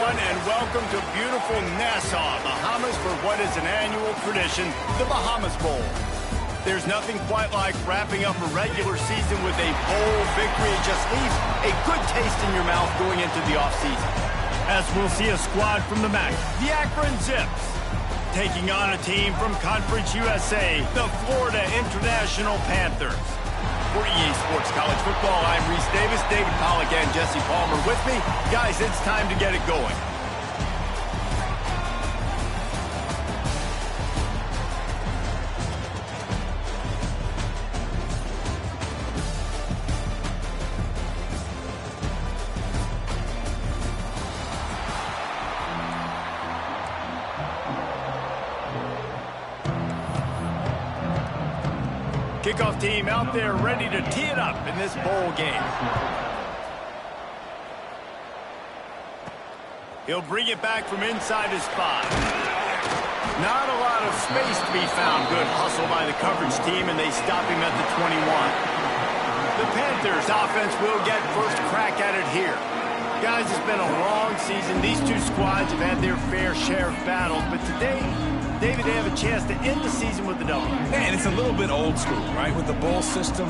everyone, and welcome to beautiful Nassau, Bahamas, for what is an annual tradition, the Bahamas Bowl. There's nothing quite like wrapping up a regular season with a bowl victory. It just leaves a good taste in your mouth going into the offseason. As we'll see a squad from the MAC, the Akron Zips, taking on a team from Conference USA, the Florida International Panthers. For EA Sports College Football, I'm Reese Davis, David Pollack, and Jesse Palmer with me. Guys, it's time to get it going. Kickoff team out there ready to tee it up in this bowl game. He'll bring it back from inside his spot. Not a lot of space to be found. Good hustle by the coverage team, and they stop him at the 21. The Panthers offense will get first crack at it here. Guys, it's been a long season. These two squads have had their fair share of battles, but today, David, they have a chance to end the season with a W. And it's a little bit old school, right? With the bowl system,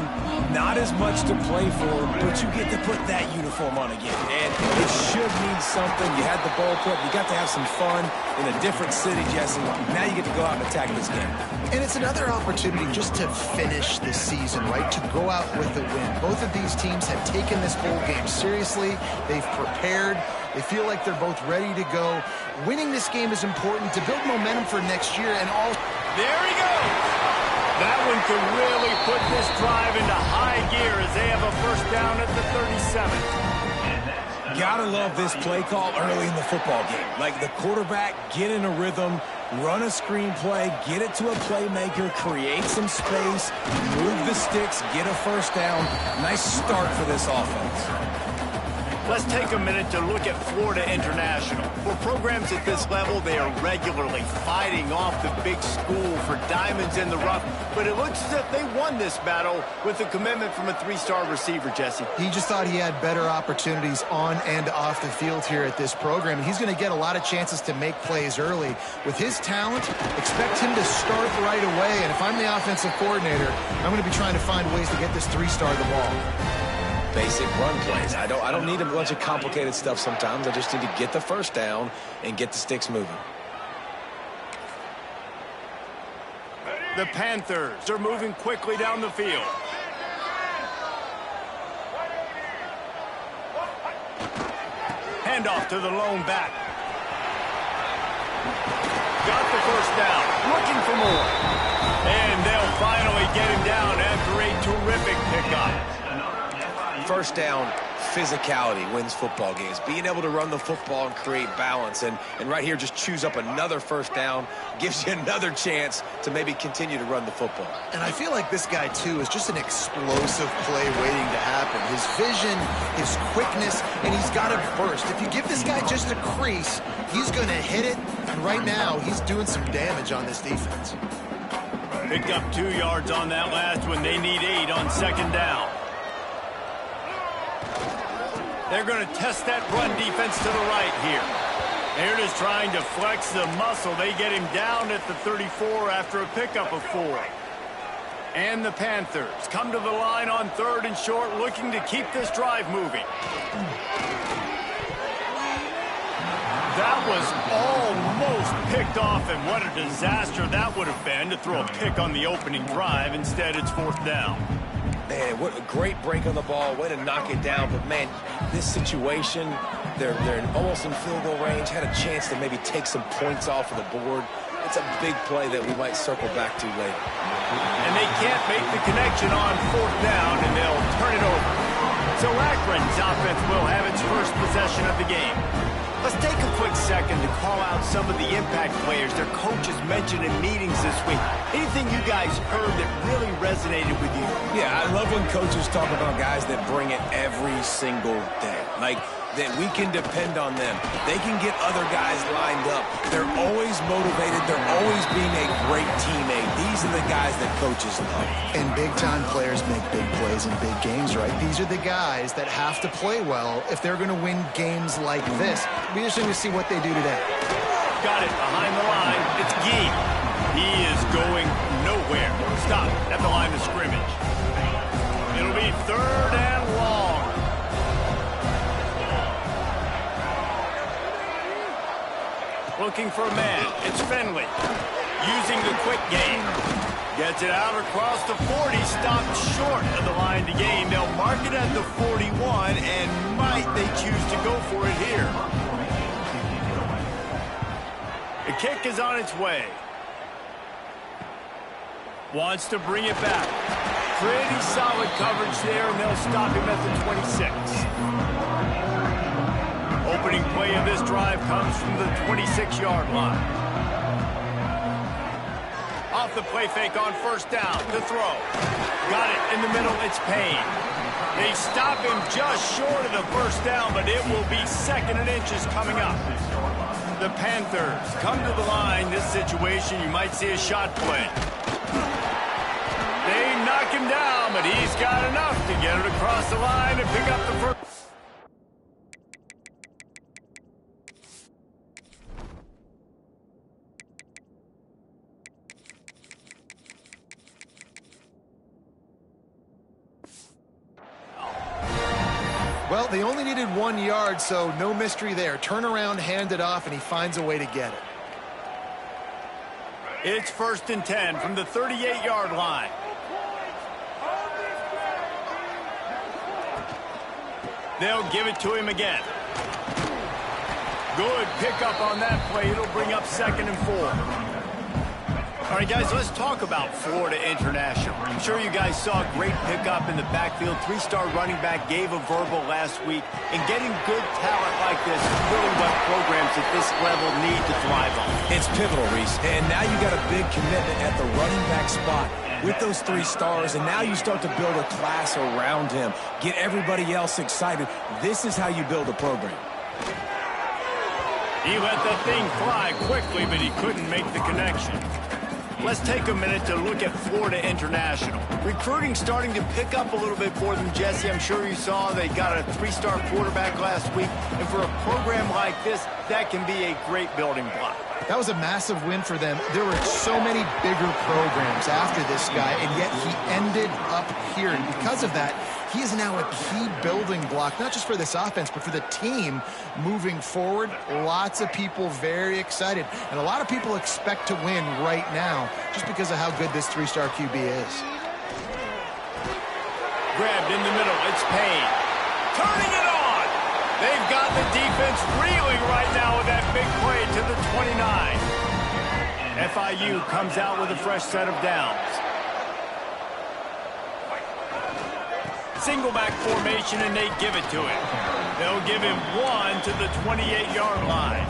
not as much to play for, but you get to put that uniform on again. And it should mean something. You had the bowl clip. You got to have some fun in a different city, Jesse. Now you get to go out and attack this game. And it's another opportunity just to finish the season, right? To go out with a win. Both of these teams have taken this bowl game seriously. They've prepared. They feel like they're both ready to go. Winning this game is important to build momentum for next year and all. There he goes. That one could really put this drive into high gear as they have a first down at the 37. Gotta love this play call early in the football game. Like the quarterback, get in a rhythm, run a screen play, get it to a playmaker, create some space, move the sticks, get a first down. Nice start for this offense. Let's take a minute to look at Florida International. For programs at this level, they are regularly fighting off the big school for diamonds in the rough, but it looks as if they won this battle with a commitment from a three-star receiver, Jesse. He just thought he had better opportunities on and off the field here at this program. He's going to get a lot of chances to make plays early. With his talent, expect him to start right away, and if I'm the offensive coordinator, I'm going to be trying to find ways to get this three-star the ball. Basic run plays. I don't need a bunch of complicated stuff sometimes. I just need to get the first down and get the sticks moving. The Panthers are moving quickly down the field. Handoff to the lone back. Got the first down. Looking for more. And they'll finally get him down after a terrific pickup. First down, physicality wins football games. Being able to run the football and create balance. And right here, just choose up another first down. Gives you another chance to maybe continue to run the football. And I feel like this guy, too, is just an explosive play waiting to happen. His vision, his quickness, and he's got it first. If you give this guy just a crease, he's going to hit it. And right now, he's doing some damage on this defense. Picked up 2 yards on that last one. They need 8 on second down. They're going to test that run defense to the right here. They're just trying to flex the muscle. They get him down at the 34 after a pickup of 4. And the Panthers come to the line on 3rd and short, looking to keep this drive moving. That was almost picked off, and what a disaster that would have been to throw a pick on the opening drive. Instead, it's 4th down. Man, what a great break on the ball. Way to knock it down. But, man, this situation, they're almost in field goal range. Had a chance to maybe take some points off of the board. It's a big play that we might circle back to later. And they can't make the connection on 4th down, and they'll turn it over. So Akron's offense will have its first possession of the game. Let's take a quick second to call out some of the impact players their coaches mentioned in meetings this week. Anything you guys heard that really resonated with you? Yeah, I love when coaches talk about guys that bring it every single day. Like, that we can depend on them. They can get other guys lined up. They're always motivated. They're always being a great teammate. These are the guys that coaches love. And big-time players make big plays in big games, right? These are the guys that have to play well if they're going to win games like this. Be interesting to see what they do today. Got it behind the line. It's Gee. He is going nowhere. Stop at the line of scrimmage. It'll be 3rd and long. Looking for a man. It's Finley. Using the quick game. Gets it out across the 40. Stopped short of the line to gain. They'll mark it at the 41, and might they choose to go for it here. The kick is on its way. Wants to bring it back. Pretty solid coverage there, and they'll stop him at the 26. Opening play of this drive comes from the 26-yard line. Off the play fake on 1st down to throw. Got it in the middle, it's Payne. They stop him just short of the 1st down, but it will be 2nd and inches coming up. The Panthers come to the line. This situation, you might see a shot play. They knock him down, but he's got enough to get it across the line and pick up the first. Well, they only needed 1 yard, so no mystery there. Turn around, hand it off, and he finds a way to get it. It's 1st and 10 from the 38-yard line. They'll give it to him again. Good pickup on that play. It'll bring up 2nd and 4. All right, guys, let's talk about Florida International. I'm sure you guys saw a great pickup in the backfield. 3-star running back gave a verbal last week. And getting good talent like this is really what programs at this level need to thrive on. It's pivotal, Reese. And now you got a big commitment at the running back spot with those 3 stars. And now you start to build a class around him. Get everybody else excited. This is how you build a program. He let that thing fly quickly, but he couldn't make the connection. Let's take a minute to look at Florida International. Recruiting starting to pick up a little bit for them, Jesse. I'm sure you saw they got a 3-star quarterback last week. And for a program like this, that can be a great building block. That was a massive win for them. There were so many bigger programs after this guy, and yet he ended up here. And because of that, he is now a key building block, not just for this offense, but for the team moving forward. Lots of people very excited. And a lot of people expect to win right now just because of how good this 3-star QB is. Grabbed in the middle. It's Payne. Turning it on. They've got the defense reeling right now with that big play to the 29. FIU comes out with a fresh set of downs. Single back formation, and they give it to him. They'll give him 1 to the 28-yard line.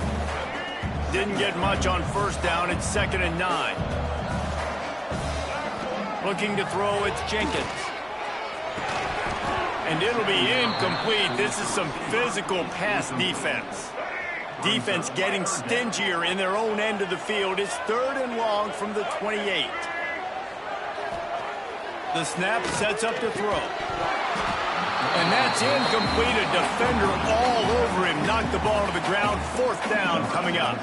Didn't get much on 1st down. It's 2nd and 9. Looking to throw, it's Jenkins. And it'll be incomplete. This is some physical pass defense. Defense getting stingier in their own end of the field. It's 3rd and long from the 28. The snap sets up to throw. And that's incomplete. A defender all over him. Knocked the ball to the ground. 4th down coming up.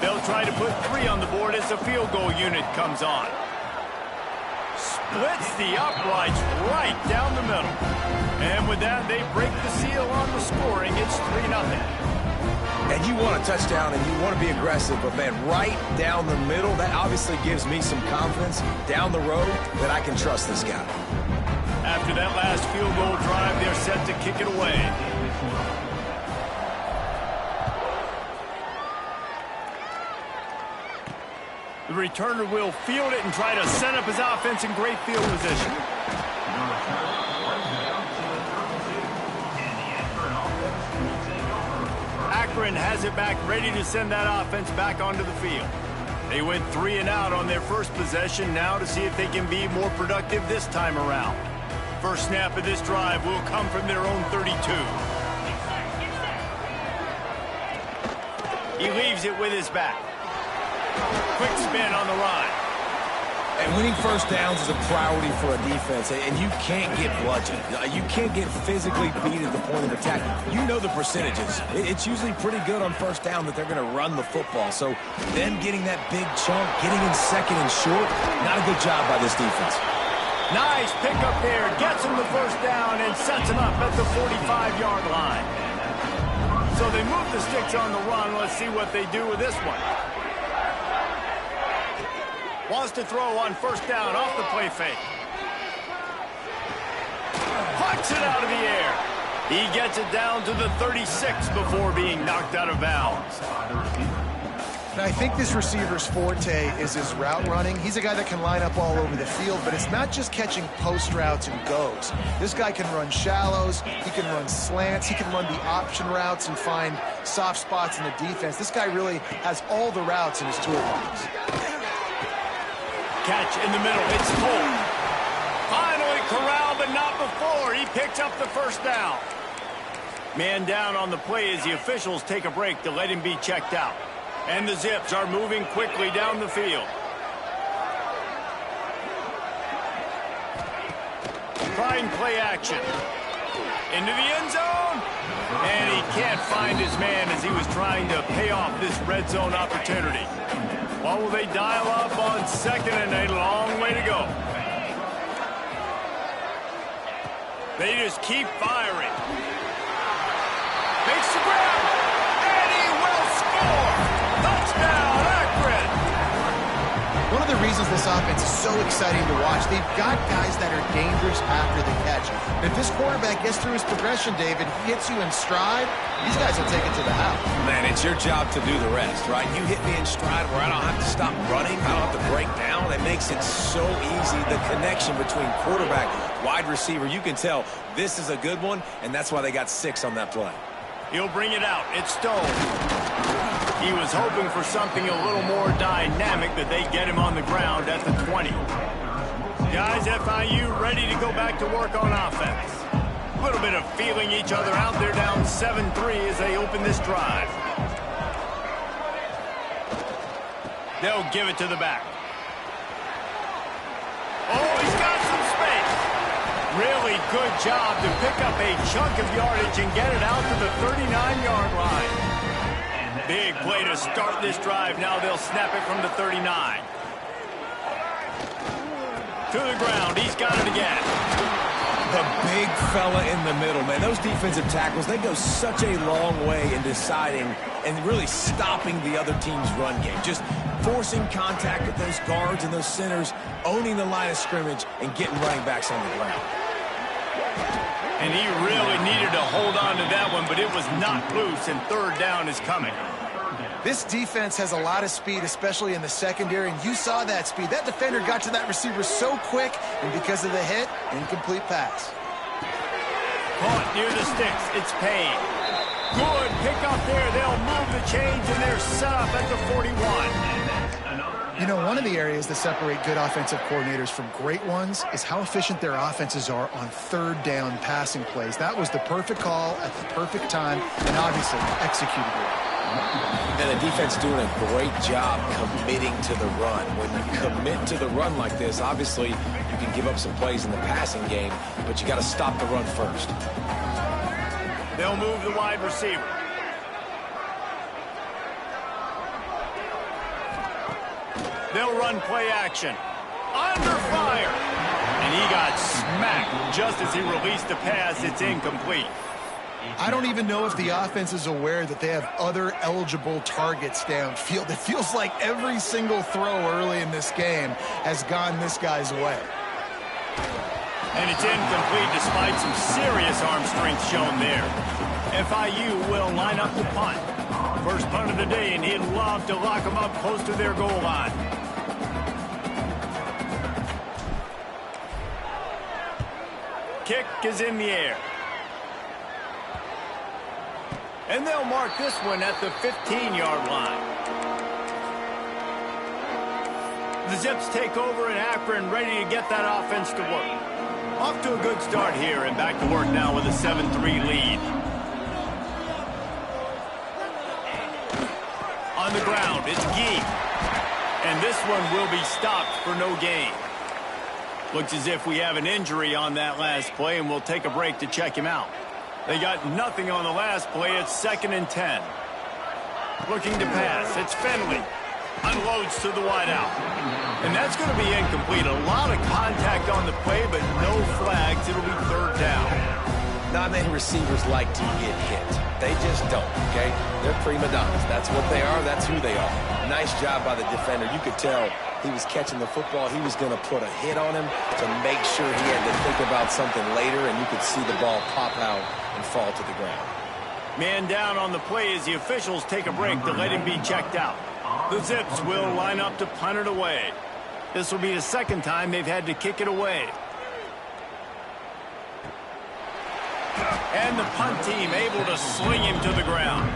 They'll try to put 3 on the board as the field goal unit comes on. Splits the uprights right down the middle. And with that, they break the seal on the scoring. It's 3-0. And you want a touchdown and you want to be aggressive, but man, right down the middle, that obviously gives me some confidence down the road that I can trust this guy. After that last field goal drive, they're set to kick it away. The returner will field it and try to set up his offense in great field position. Akron has it back, ready to send that offense back onto the field. They went 3 and out on their first possession, now to see if they can be more productive this time around. First snap of this drive will come from their own 32. He leaves it with his back. Quick spin on the run. And winning first downs is a priority for a defense, and you can't get bludgeoned. You can't get physically beat at the point of attack. You know the percentages. It's usually pretty good on first down that they're going to run the football. So them getting that big chunk, getting in second and short, not a good job by this defense. Nice pickup there. Gets him the first down and sets him up at the 45-yard line. So they move the sticks on the run. Let's see what they do with this one. Wants to throw on first down off the play fake. Plucks it out of the air. He gets it down to the 36 before being knocked out of bounds. And I think this receiver's forte is his route running. He's a guy that can line up all over the field, but it's not just catching post routes and goes. This guy can run shallows, he can run slants, he can run the option routes and find soft spots in the defense. This guy really has all the routes in his toolbox. Catch in the middle. It's full. Finally corralled, but not before. He picks up the first down. Man down on the play as the officials take a break to let him be checked out. And the Zips are moving quickly down the field. Trying play action. Into the end zone. And he can't find his man as he was trying to pay off this red zone opportunity. What will they dial up on second and a long way to go? They just keep firing. Makes the grab, and he will score! Touchdown, Akron! One of the reasons this offense is so exciting to watch, they've got guys that are dangerous after the catch. If this quarterback gets through his progression, David, hits you in stride, these guys will take it to the house. Man, it's your job to do the rest, right? You hit me in stride where I don't have to stop running. I don't have to break down. It makes it so easy. The connection between quarterback, wide receiver, you can tell this is a good one, and that's why they got 6 on that play. He'll bring it out. It's Stone. He was hoping for something a little more dynamic, that they get him on the ground at the 20. Guys, FIU ready to go back to work on offense. A little bit of feeling each other out. They're down 7-3 as they open this drive. They'll give it to the back. Oh, he's got some space. Really good job to pick up a chunk of yardage and get it out to the 39-yard line. Big play to start this drive. Now they'll snap it from the 39. To the ground. He's got it again. The big fella in the middle, man. Those defensive tackles, they go such a long way in deciding and really stopping the other team's run game. Just forcing contact with those guards and those centers, owning the line of scrimmage, and getting running backs on the ground. And he really needed to hold on to that one, but it was not loose, and third down is coming. This defense has a lot of speed, especially in the secondary, and you saw that speed. That defender got to that receiver so quick, and because of the hit, incomplete pass. Caught near the sticks. It's Payne. Good pick up there. They'll move the chains, and they're set up at the 41. You know, one of the areas that separate good offensive coordinators from great ones is how efficient their offenses are on third down passing plays. That was the perfect call at the perfect time, and obviously executed well. And the defense doing a great job committing to the run. When you commit to the run like this, obviously you can give up some plays in the passing game, but you got to stop the run first. They'll move the wide receiver. They'll run play action. Under fire. And he got smacked just as he released the pass. It's incomplete. I don't even know if the offense is aware that they have other eligible targets downfield. It feels like every single throw early in this game has gone this guy's way. And it's incomplete despite some serious arm strength shown there. FIU will line up the punt. First punt of the day, and he'd love to lock them up close to their goal line. Kick is in the air. And they'll mark this one at the 15-yard line. The Zips take over in Akron, ready to get that offense to work. Off to a good start here, and back to work now with a 7-3 lead. the ground. It's Gee. And this one will be stopped for no gain. Looks as if we have an injury on that last play, and we'll take a break to check him out. They got nothing on the last play. It's 2nd and 10. Looking to pass. It's Finley. Unloads to the wideout. And that's going to be incomplete. A lot of contact on the play, but no flags. It'll be 3rd down. Not many receivers like to get hit. They just don't, okay? They're prima donnas. That's what they are. That's who they are. Nice job by the defender. You could tell he was catching the football. He was going to put a hit on him to make sure he had to think about something later, and you could see the ball pop out and fall to the ground. Man down on the play as the officials take a break to let him be checked out. The Zips will line up to punt it away. This will be the 2nd time they've had to kick it away. And the punt team able to sling him to the ground.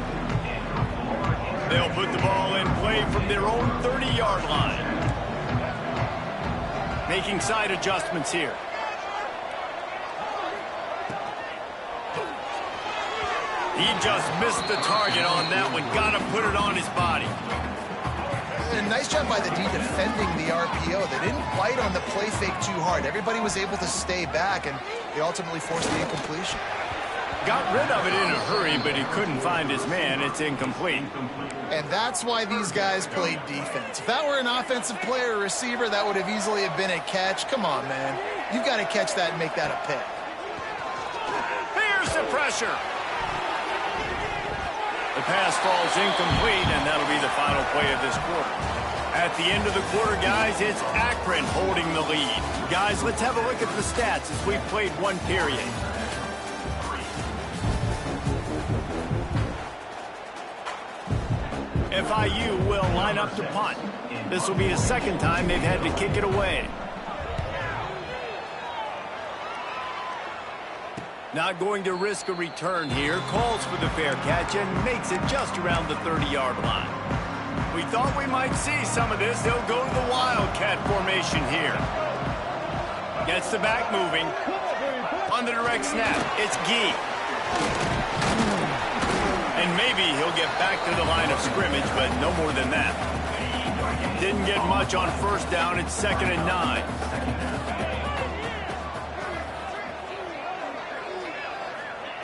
They'll put the ball in play from their own 30-yard line. Making side adjustments here. He just missed the target on that one. Got to put it on his body. And nice job by the D defending the RPO. They didn't bite on the play fake too hard. Everybody was able to stay back, and they ultimately forced the incompletion. Got rid of it in a hurry, but he couldn't find his man. It's incomplete. And that's why these guys played defense. If that were an offensive player or receiver, that would have easily have been a catch. Come on, man. You've got to catch that and make that a pick. Here's the pressure. The pass falls incomplete, and that'll be the final play of this quarter. At the end of the quarter, guys, it's Akron holding the lead. Guys, let's have a look at the stats as we've played one period. FIU will line up to punt. This will be the 2nd time they've had to kick it away. Not going to risk a return here. Calls for the fair catch and makes it just around the 30-yard line. We thought we might see some of this. They'll go to the Wildcat formation here. Gets the back moving. On the direct snap, it's Gee. And maybe he'll get back to the line of scrimmage, but no more than that. Didn't get much on 1st down. It's 2nd and 9.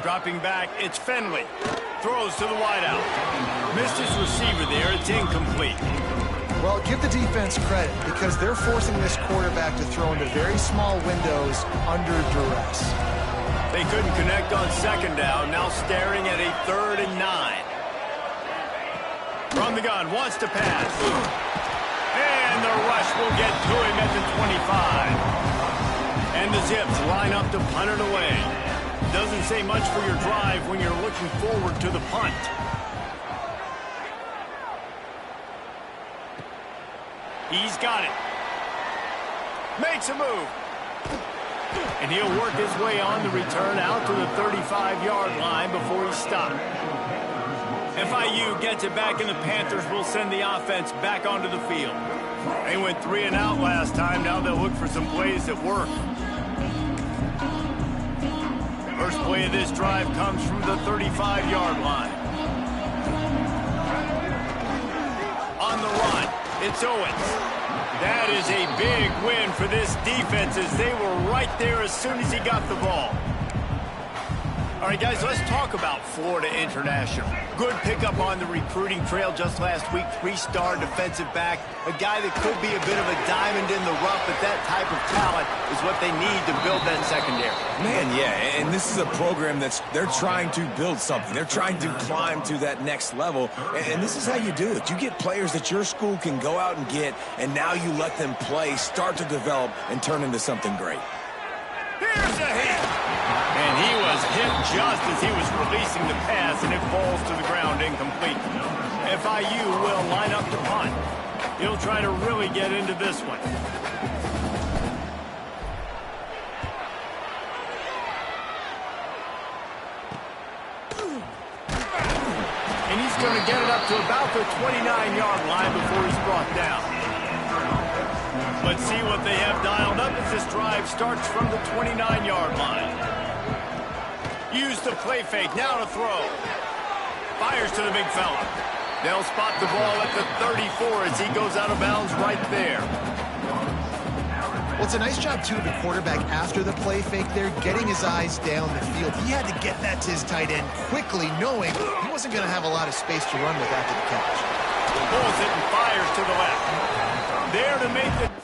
Dropping back, it's Finley. Throws to the wideout. Missed his receiver there. It's incomplete. Well, give the defense credit because they're forcing this quarterback to throw into very small windows under duress. They couldn't connect on 2nd down. Now staring at a 3rd and 9. From the gun, wants to pass. And the rush will get to him at the 25. And the Zips line up to punt it away. Doesn't say much for your drive when you're looking forward to the punt. He's got it. Makes a move. And he'll work his way on the return out to the 35-yard line before he's stopped. FIU gets it back, and the Panthers will send the offense back onto the field. They went 3 and out last time. Now they'll look for some plays that work. First play of this drive comes from the 35-yard line. On the run, it's Owens. That is a big win for this defense as they were right there as soon as he got the ball. All right, guys, let's talk about Florida International. Good pickup on the recruiting trail just last week. 3-star defensive back. A guy that could be a bit of a diamond in the rough, but that type of talent is what they need to build that secondary. Man, yeah, and this is a program they're trying to build something. They're trying to climb to that next level, and this is how you do it. You get players that your school can go out and get, and now you let them play, start to develop, and turn into something great. Here's a hit. And he was hit just as he was releasing the pass, and it falls to the ground incomplete. FIU will line up to punt. He'll try to really get into this one. And he's going to get it up to about the 29-yard line before he's brought down. Let's see what they have dialed up as this drive starts from the 29-yard line. Use the play fake, now to throw. Fires to the big fella. They'll spot the ball at the 34 as he goes out of bounds right there. Well, it's a nice job, too, of the quarterback after the play fake there, getting his eyes down the field. He had to get that to his tight end quickly, knowing he wasn't going to have a lot of space to run with after the catch. Pulls it and fires to the left. There to make the...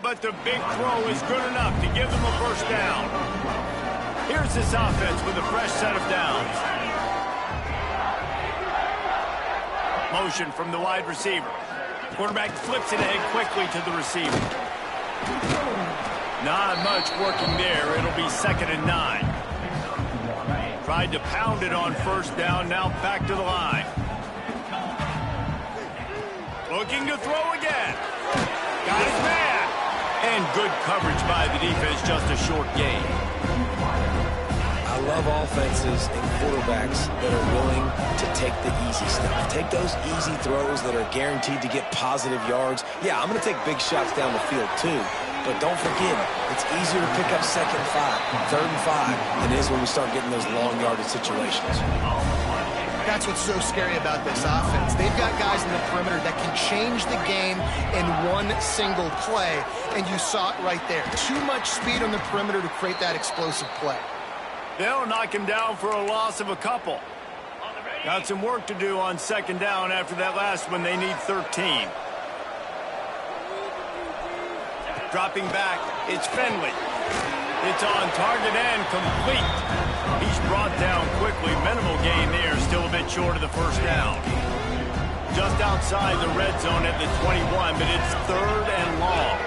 But the big throw is good enough to give them a first down. Here's this offense with a fresh set of downs. Motion from the wide receiver. Quarterback flips it ahead quickly to the receiver. Not much working there. It'll be 2nd and 9. Tried to pound it on first down. Now back to the line. Looking to throw again. Got his man. And good coverage by the defense, just a short gain. I love offenses and quarterbacks that are willing to take the easy stuff. Take those easy throws that are guaranteed to get positive yards. Yeah, I'm going to take big shots down the field too. But don't forget, it's easier to pick up 2nd and 5, 3rd and 5 than it is when we start getting those long yardage situations. That's what's so scary about this offense. They've got guys in the perimeter that can change the game in one single play, and you saw it right there. Too much speed on the perimeter to create that explosive play. They'll knock him down for a loss of a couple. Got some work to do on 2nd down after that last one. They need 13. Dropping back, it's Finley. It's on target and complete. He's brought down quickly. Minimal gain there, still a bit short of the first down. Just outside the red zone at the 21, but it's 3rd and long.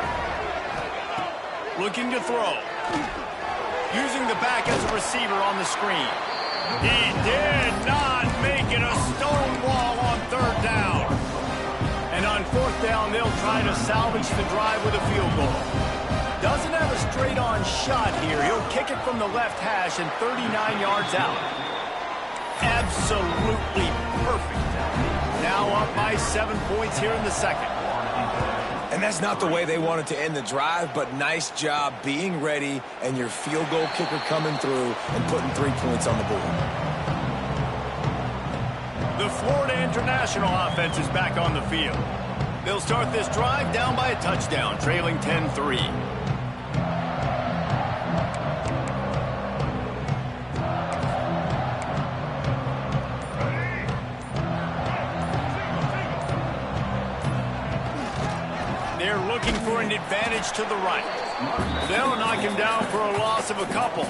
Looking to throw. Using the back as a receiver on the screen. He did not make it a stone wall on 3rd down. And on 4th down, they'll try to salvage the drive with a field goal. Doesn't have a straight-on shot here. He'll kick it from the left hash and 39 yards out. Absolutely perfect. Now up by 7 points here in the 2nd. And that's not the way they wanted to end the drive, but nice job being ready and your field goal kicker coming through and putting 3 points on the board. The Florida International offense is back on the field. They'll start this drive down by a touchdown, trailing 10-3. They're looking for an advantage to the right. They'll knock him down for a loss of a couple.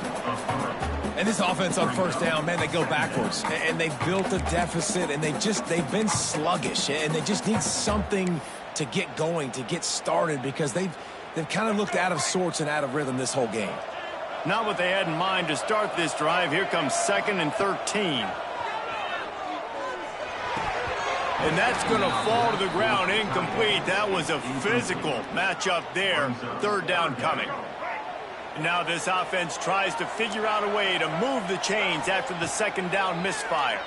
And this offense on 1st down, man, they go backwards. And they've built a deficit, and they've been sluggish. And they just need something to get going, to get started, because they've kind of looked out of sorts and out of rhythm this whole game. Not what they had in mind to start this drive. Here comes 2nd and 13. And that's going to fall to the ground incomplete. That was a physical matchup there. 3rd down coming. Now this offense tries to figure out a way to move the chains after the 2nd down misfire.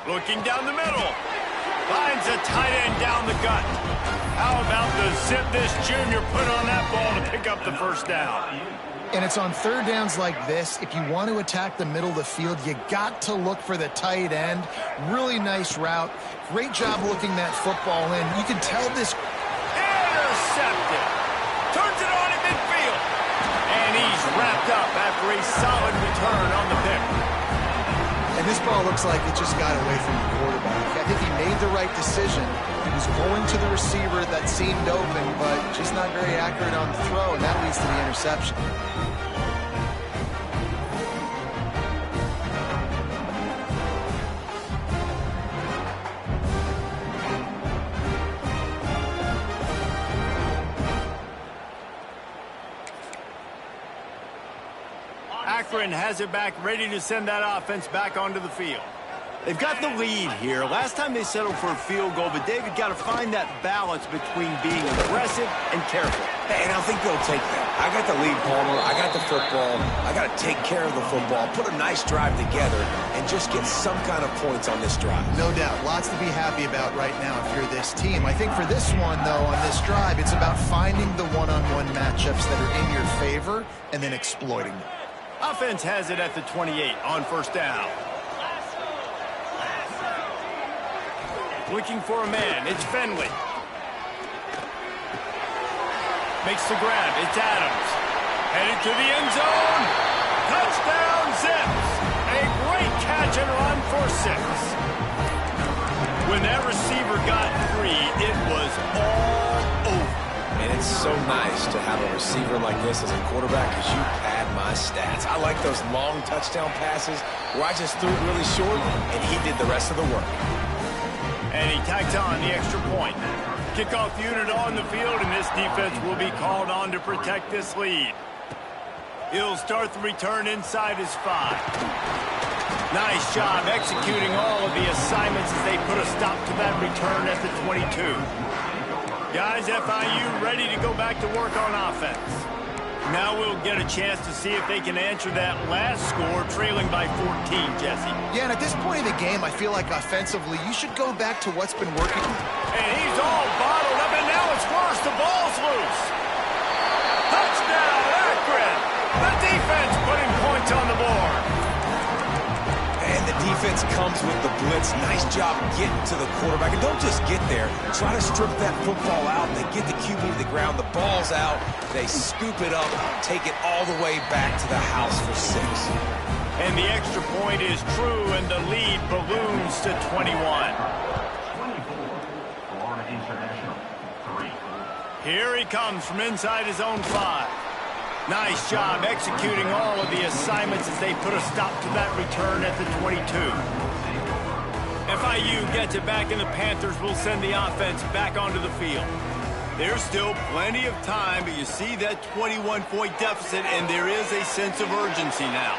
Looking down the middle. Finds a tight end down the gut. How about the zip this junior put on that ball to pick up the 1st down? And it's on 3rd downs like this. If you want to attack the middle of the field, you got to look for the tight end. Really nice route. Great job looking that football in. You can tell this... Intercepted. Turns it on in midfield. And he's wrapped up after a solid return on the pick. And this ball looks like it just got away from the quarterback. I think he made the right decision. He was going to the receiver that seemed open, but just not very accurate on the throw, and that leads to the interception. Akron has it back, ready to send that offense back onto the field. They've got the lead here. Last time they settled for a field goal, but David got to find that balance between being aggressive and careful. And I think they'll take that. I got the lead, Palmer. I got the football. I got to take care of the football, put a nice drive together, and just get some kind of points on this drive. No doubt. Lots to be happy about right now if you're this team. I think for this one, though, on this drive, it's about finding the one-on-one matchups that are in your favor and then exploiting them. Offense has it at the 28 on first down. Looking for a man. It's Fenley. Makes the grab. It's Adams. Headed to the end zone. Touchdown, Zips. A great catch and run for 6. When that receiver got free, it was all over. And it's so nice to have a receiver like this as a quarterback because you pad my stats. I like those long touchdown passes where I just threw it really short and he did the rest of the work. And he tacked on the extra point. Kickoff unit on the field, and this defense will be called on to protect this lead. He'll start the return inside his 5. Nice job executing all of the assignments as they put a stop to that return at the 22. Guys, FIU ready to go back to work on offense. Now we'll get a chance to see if they can answer that last score, trailing by 14, Jesse. Yeah, and at this point in the game, I feel like offensively, you should go back to what's been working. And he's all bottled up, and now it's worse. The ball's loose. Touchdown, Akron. The defense putting points on the board. And the defense comes with the blitz. Nice job getting to the quarterback. And don't just get there. Try to strip that football out. They get the QB to the ground. The ball's out. They scoop it up, take it all the way back to the house for 6. And the extra point is true, and the lead balloons to 21. Here he comes from inside his own 5. Nice job executing all of the assignments as they put a stop to that return at the 22. FIU gets it back, and the Panthers will send the offense back onto the field. There's still plenty of time, but you see that 21-point deficit, and there is a sense of urgency now.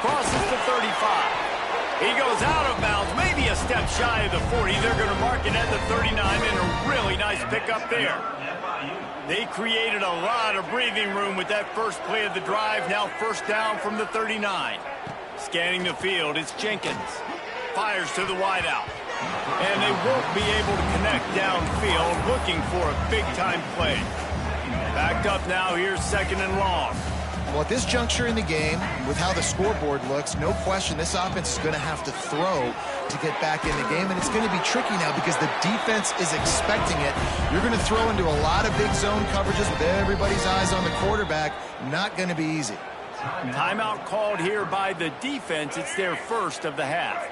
Crosses the 35. He goes out of bounds, maybe a step shy of the 40. They're going to mark it at the 39, and a really nice pickup there. They created a lot of breathing room with that first play of the drive. Now first down from the 39. Scanning the field, it's Jenkins. Fires to the wideout. And they won't be able to connect downfield, looking for a big-time play. Backed up now, here's 2nd and long. Well, at this juncture in the game, with how the scoreboard looks, no question this offense is going to have to throw to get back in the game, and it's going to be tricky now because the defense is expecting it. You're going to throw into a lot of big zone coverages with everybody's eyes on the quarterback. Not going to be easy. Timeout called here by the defense. It's their first of the half.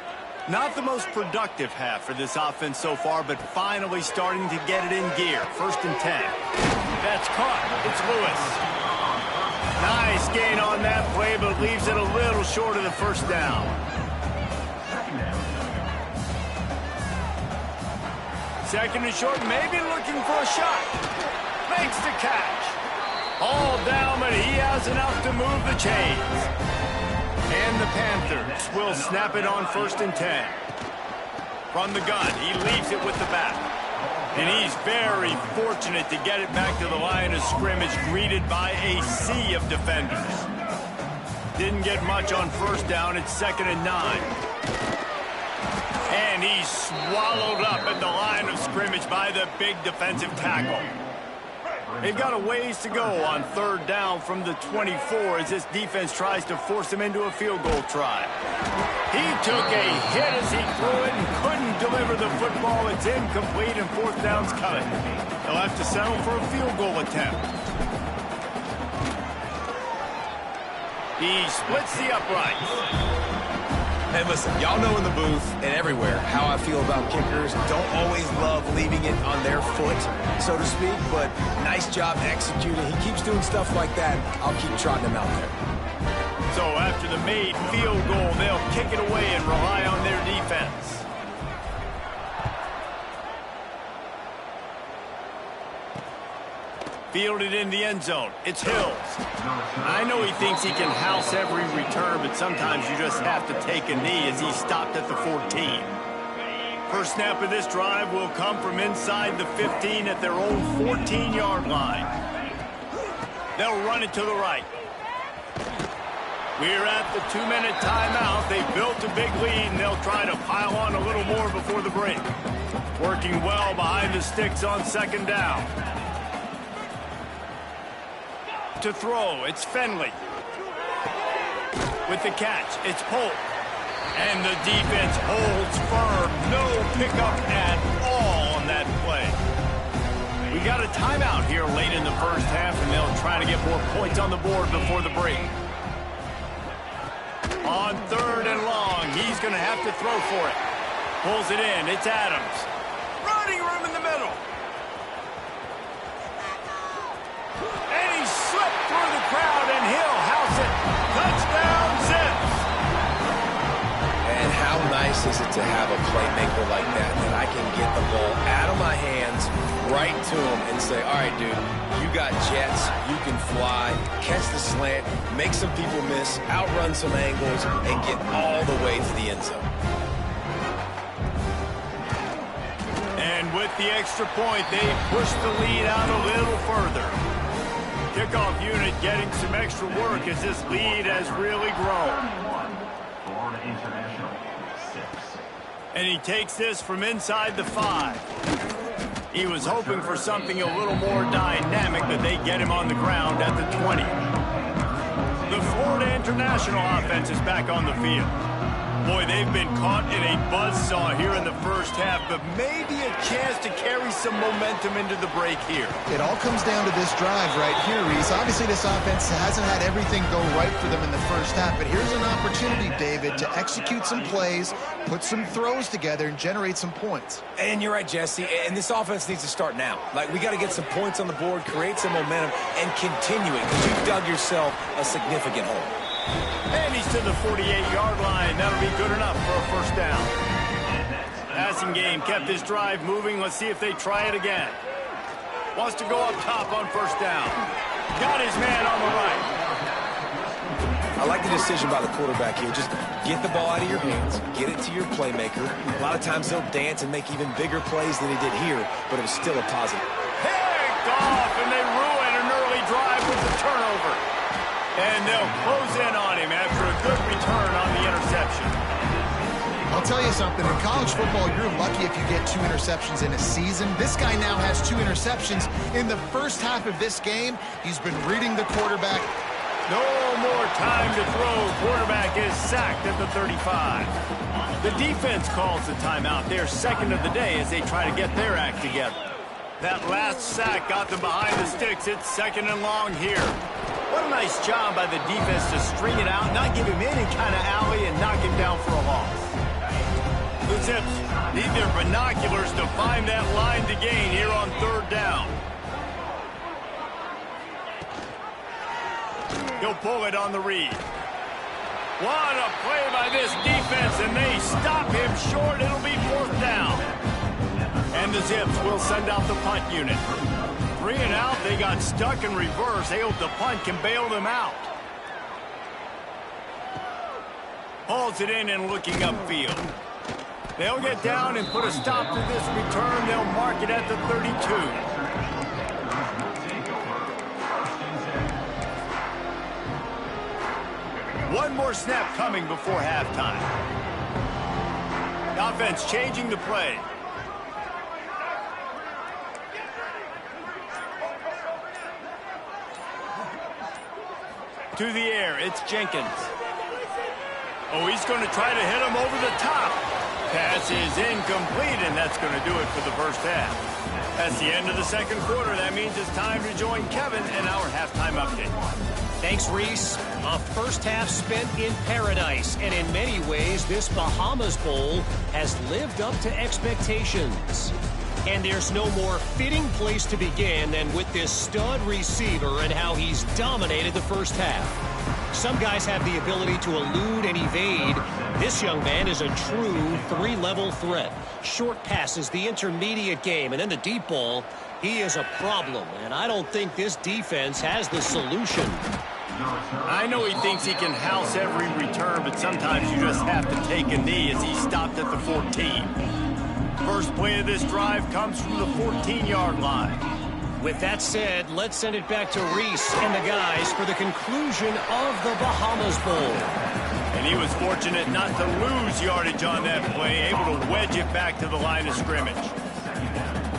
Not the most productive half for this offense so far, but finally starting to get it in gear. 1st and 10. That's caught. It's Lewis. Nice gain on that play, but leaves it a little short of the first down. Second and short, maybe looking for a shot. Makes the catch. All down, but he has enough to move the chains. And the Panthers will snap it on 1st and 10. From the gun, he leaves it with the back. And he's very fortunate to get it back to the line of scrimmage, greeted by a sea of defenders. Didn't get much on first down. It's 2nd and 9. And he's swallowed up at the line of scrimmage by the big defensive tackle. They've got a ways to go on 3rd down from the 24 as this defense tries to force him into a field goal try. He took a hit as he threw it and couldn't deliver the football. It's incomplete, and 4th down's coming. He'll have to settle for a field goal attempt. He splits the uprights. Hey, listen, y'all know in the booth and everywhere how I feel about kickers. Don't always love leaving it on their foot, so to speak, but nice job executing. He keeps doing stuff like that. I'll keep trotting him out there. So after the made field goal, they'll kick it away and rely on their defense. fielded in the end zone. It's Hills. I know he thinks he can house every return, but sometimes you just have to take a knee as he stopped at the 14. First snap of this drive will come from inside the 15 at their own 14-yard line. They'll run it to the right. We're at the 2-minute timeout. They've built a big lead, and they'll try to pile on a little more before the break. Working well behind the sticks on second down. To throw, it's Fenley. With the catch, it's Polk. And the defense holds firm. No pickup at all on that play. We got a timeout here late in the first half, and they'll try to get more points on the board before the break. On 3rd and long, he's going to have to throw for it. Pulls it in. It's Adams. Running room in the middle. And he slipped through the crowd, and he'll house it. Touchdown, Zips. And how nice is it to have a playmaker like that I can get the ball out of my hands, right to him, and say, all right, dude, you got jets, you can fly, catch the slant, make some people miss, outrun some angles, and get all the way to the end zone. And with the extra point, they push the lead out a little further. Kickoff unit getting some extra work as this lead has really grown. And he takes this from inside the 5. He was hoping for something a little more dynamic, but they get him on the ground at the 20. The Florida International offense is back on the field. Boy, they've been caught in a buzzsaw here in the first half, but maybe a chance to carry some momentum into the break here. It all comes down to this drive right here, Reese. Obviously, this offense hasn't had everything go right for them in the first half, but here's an opportunity, David, to execute some plays, put some throws together, and generate some points. And you're right, Jesse, and this offense needs to start now. Like, we got to get some points on the board, create some momentum, and continue it, because you've dug yourself a significant hole. And he's to the 48-yard line. That'll be good enough for a first down. Passing game kept this drive moving. Let's see if they try it again. Wants to go up top on first down. Got his man on the right. I like the decision by the quarterback here. Just get the ball out of your hands, get it to your playmaker. A lot of times they'll dance and make even bigger plays than he did here, but it was still a positive. Picked off, and they ruin an early drive with the turnover. And they'll close in on him after a good return on the interception. I'll tell you something. In college football, you're lucky if you get 2 interceptions in a season. This guy now has 2 interceptions. In the first half of this game, he's been reading the quarterback. No more time to throw. Quarterback is sacked at the 35. The defense calls the timeout. They're second of the day as they try to get their act together. That last sack got them behind the sticks. It's 2nd and long here. What a nice job by the defense to string it out, not give him any kind of alley, and knock him down for a loss. The Zips need their binoculars to find that line to gain here on 3rd down. He'll pull it on the read. What a play by this defense, and they stop him short. It'll be 4th down. And the Zips will send out the punt unit. 3 and out, they got stuck in reverse. They hope the punt can bail them out. Hauls it in and looking upfield. They'll get down and put a stop to this return. They'll mark it at the 32. One more snap coming before halftime. The offense changing the play. To the air, it's Jenkins. Oh, he's going to try to hit him over the top. Pass is incomplete, and that's going to do it for the first half. That's the end of the second quarter. That means it's time to join Kevin in our halftime update. Thanks, Reese. A first half spent in paradise, and in many ways, this Bahamas Bowl has lived up to expectations. And there's no more fitting place to begin than with this stud receiver and how he's dominated the first half. Some guys have the ability to elude and evade. This young man is a true three-level threat. Short passes, the intermediate game, and then the deep ball. He is a problem, and I don't think this defense has the solution. I know he thinks he can house every return, but sometimes you just have to take a knee as he stopped at the 14. First play of this drive comes from the 14-yard line. With that said, let's send it back to Reese and the guys for the conclusion of the Bahamas Bowl. And he was fortunate not to lose yardage on that play, able to wedge it back to the line of scrimmage.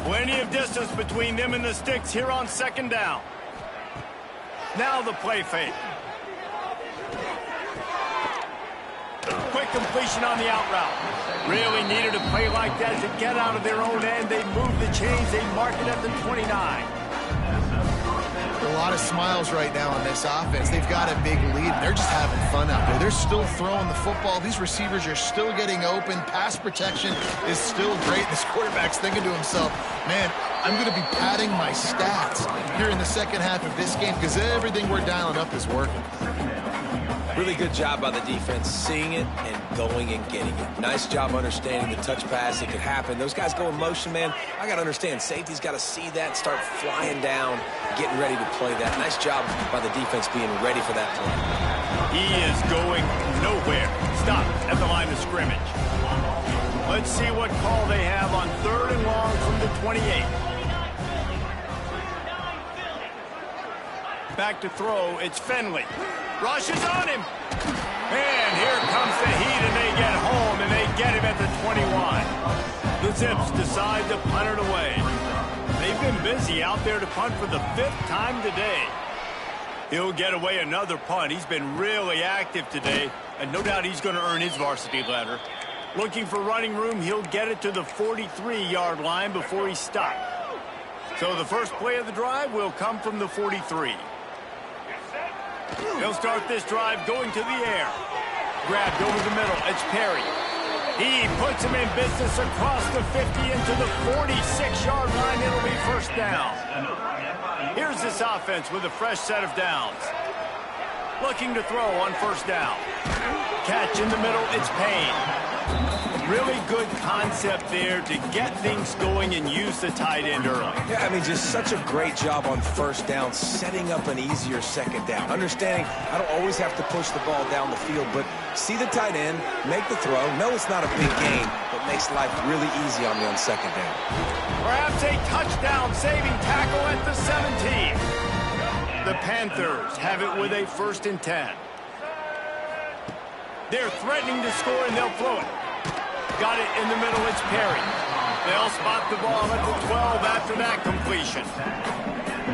Plenty of distance between them and the sticks here on second down. Now the play fake. Quick completion on the out route. Really needed a play like that to get out of their own end. They move the chains. They mark it at the 29. A lot of smiles right now on this offense. They've got a big lead. They're just having fun out there. They're still throwing the football. These receivers are still getting open. Pass protection is still great. This quarterback's thinking to himself, man, I'm going to be padding my stats here in the second half of this game because everything we're dialing up is working. Really good job by the defense, seeing it and going and getting it. Nice job understanding the touch pass. It could happen. Those guys go in motion, man. I got to understand. Safety's got to see that, start flying down, getting ready to play that. Nice job by the defense being ready for that play. He is going nowhere. Stop at the line of scrimmage. Let's see what call they have on 3rd and long from the 28. Back to throw. It's Finley. Rushes on him. And here comes the heat, and they get home, and they get him at the 21. The Zips decide to punt it away. They've been busy out there to punt for the 5th time today. He'll get away another punt. He's been really active today, and no doubt he's going to earn his varsity letter. Looking for running room, he'll get it to the 43-yard line before he stopped. So the first play of the drive will come from the 43. He'll start this drive going to the air. Grabbed over the middle. It's Perry. He puts him in business across the 50 into the 46-yard line. It'll be first down. Here's this offense with a fresh set of downs. Looking to throw on first down. Catch in the middle. It's Payne. Really good concept there to get things going and use the tight end early. Yeah, I mean, just such a great job on first down, setting up an easier second down. Understanding I don't always have to push the ball down the field, but see the tight end, make the throw. No, it's not a big gain, but makes life really easy on me on second down. Perhaps a touchdown-saving tackle at the 17. The Panthers have it with a 1st and 10. They're threatening to score, and they'll throw it. Got it in the middle. It's Perry. They'll spot the ball at the 12 after that completion.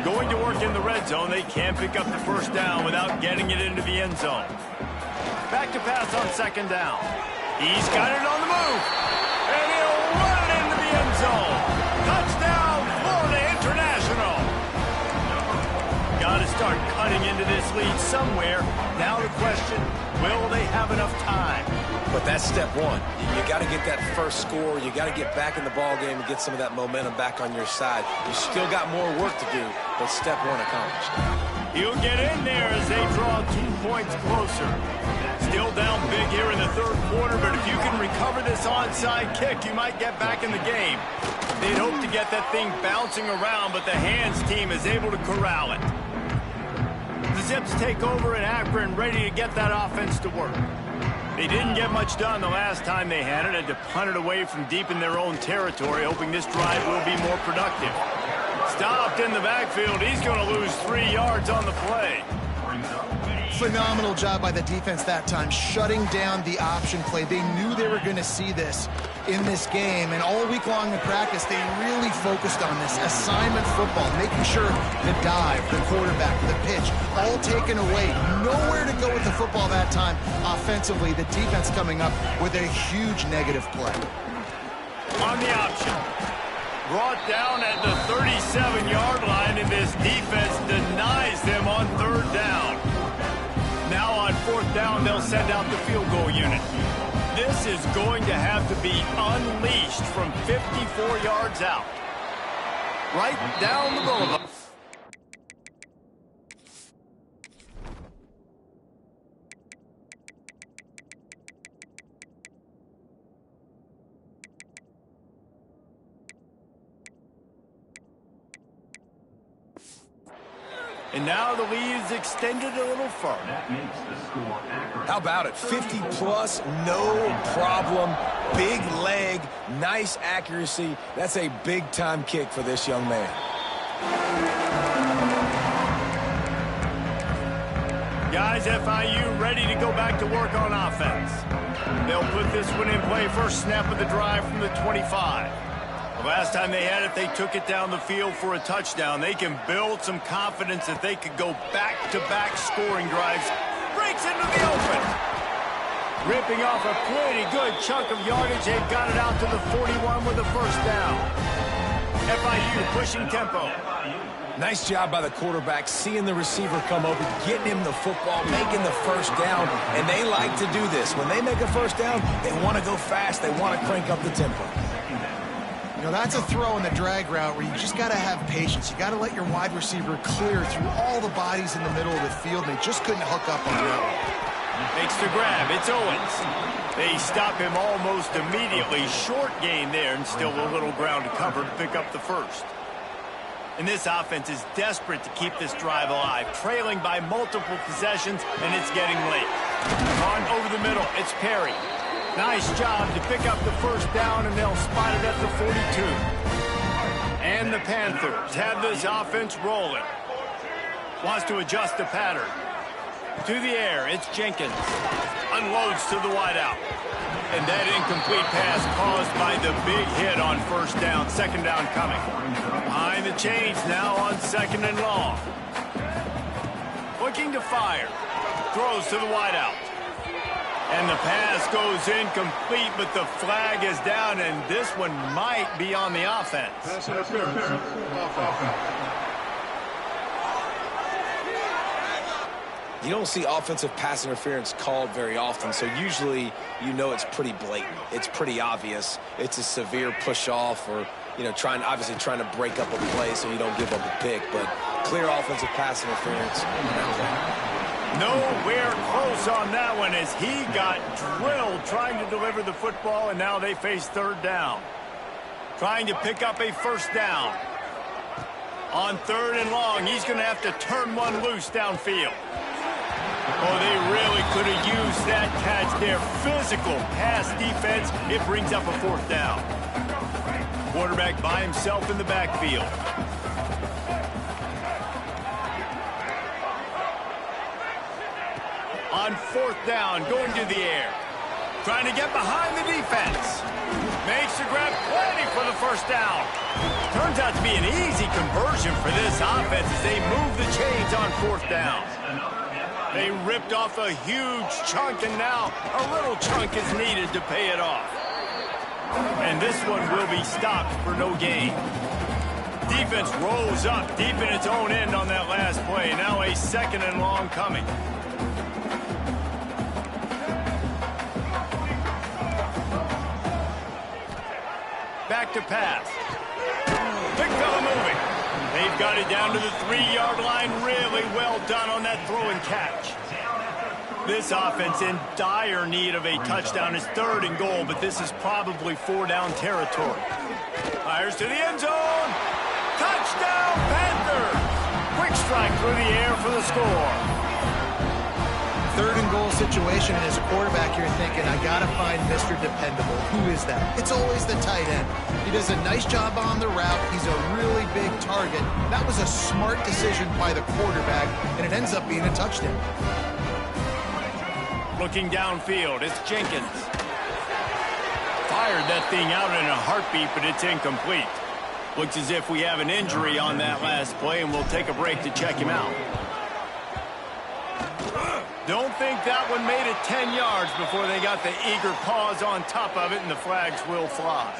Going to work in the red zone. They can't pick up the first down without getting it into the end zone. Back to pass on second down. He's got it on the move. And he'll run it into the end zone. Touchdown, Florida International. Got to start cutting into this lead somewhere. Now the question, will they have enough time? But that's step one. You got to get that first score. You got to get back in the ball game and get some of that momentum back on your side. You still got more work to do, but step one accomplished. He'll get in there as they draw 2 points closer. Still down big here in the 3rd quarter, but if you can recover this onside kick, you might get back in the game. They'd hope to get that thing bouncing around, but the hands team is able to corral it. The Zips take over in Akron, ready to get that offense to work. They didn't get much done the last time they had it. Had to punt it away from deep in their own territory, hoping this drive will be more productive. Stopped in the backfield. He's going to lose 3 yards on the play. Phenomenal job by the defense that time, shutting down the option play. They knew they were going to see this in this game, and all week long in practice, they really focused on this assignment football, making sure the dive, the quarterback, the pitch, all taken away. Nowhere to go with the football that time. Offensively, the defense coming up with a huge negative play. On the option. Brought down at the 37-yard line, and this defense denies them on 3rd down. Now on 4th down, they'll send out the field goal unit. This is going to have to be unleashed from 54 yards out. right down the boulevard. And now the lead is extended a little further. How about it? 50-plus, no problem. Big leg, nice accuracy. That's a big-time kick for this young man. Guys, FIU ready to go back to work on offense. They'll put this one in play. First snap of the drive from the 25. The last time they had it, they took it down the field for a touchdown. They can build some confidence that they could go back-to-back scoring drives. Breaks into the open. Ripping off a pretty good chunk of yardage. They've got it out to the 41 with a first down. FIU pushing tempo. Nice job by the quarterback, seeing the receiver come open, getting him the football, making the first down, and they like to do this. When they make a first down, they want to go fast. They want to crank up the tempo. You know, that's a throw in the drag route where you just got to have patience. You got to let your wide receiver clear through all the bodies in the middle of the field, and they just couldn't hook up on that one. Makes the grab. It's Owens. They stop him almost immediately. Short gain there, and still a little ground to cover to pick up the first. And this offense is desperate to keep this drive alive, trailing by multiple possessions, and it's getting late. On over the middle, it's Perry. Nice job to pick up the first down, and they'll spot it at the 42. And the Panthers have this offense rolling. Wants to adjust the pattern. To the air, it's Jenkins. Unloads to the wideout. And that incomplete pass caused by the big hit on first down. Second down coming. Behind the chains now on second and long. Looking to fire. Throws to the wideout. And the pass goes incomplete, but the flag is down, and this one might be on the offense. You don't see offensive pass interference called very often, so usually you know it's pretty blatant. It's pretty obvious. It's a severe push-off or, you know, obviously trying to break up a play so you don't give up a pick, but clear offensive pass interference. Nowhere close on that one as he got drilled trying to deliver the football, and now they face third down. Trying to pick up a first down. On third and long, he's going to have to turn one loose downfield. Oh, they really could have used that catch there. Physical pass defense. It brings up a fourth down. Quarterback by himself in the backfield. On fourth down, going to the air. Trying to get behind the defense. Makes the grab, plenty for the first down. Turns out to be an easy conversion for this offense as they move the chains on fourth down. They ripped off a huge chunk, and now a little chunk is needed to pay it off. And this one will be stopped for no gain. Defense rolls up deep in its own end on that last play. Now a second and long coming. Back to pass. Big fella moving. They've got it down to the 3-yard line. Really well done on that throw and catch. This offense in dire need of a touchdown. It's third and goal, but this is probably 4-down territory. Fires to the end zone. Touchdown, Panthers. Quick strike through the air for the score. Third and goal situation, and as a quarterback, you're thinking, I got to find Mr. Dependable. Who is that? It's always the tight end. He does a nice job on the route. He's a really big target. That was a smart decision by the quarterback, and it ends up being a touchdown. Looking downfield, it's Jenkins. Fired that thing out in a heartbeat, but it's incomplete. Looks as if we have an injury on that last play, and we'll take a break to check him out. Don't think that one made it 10 yards before they got the eager paws on top of it, and the flags will fly.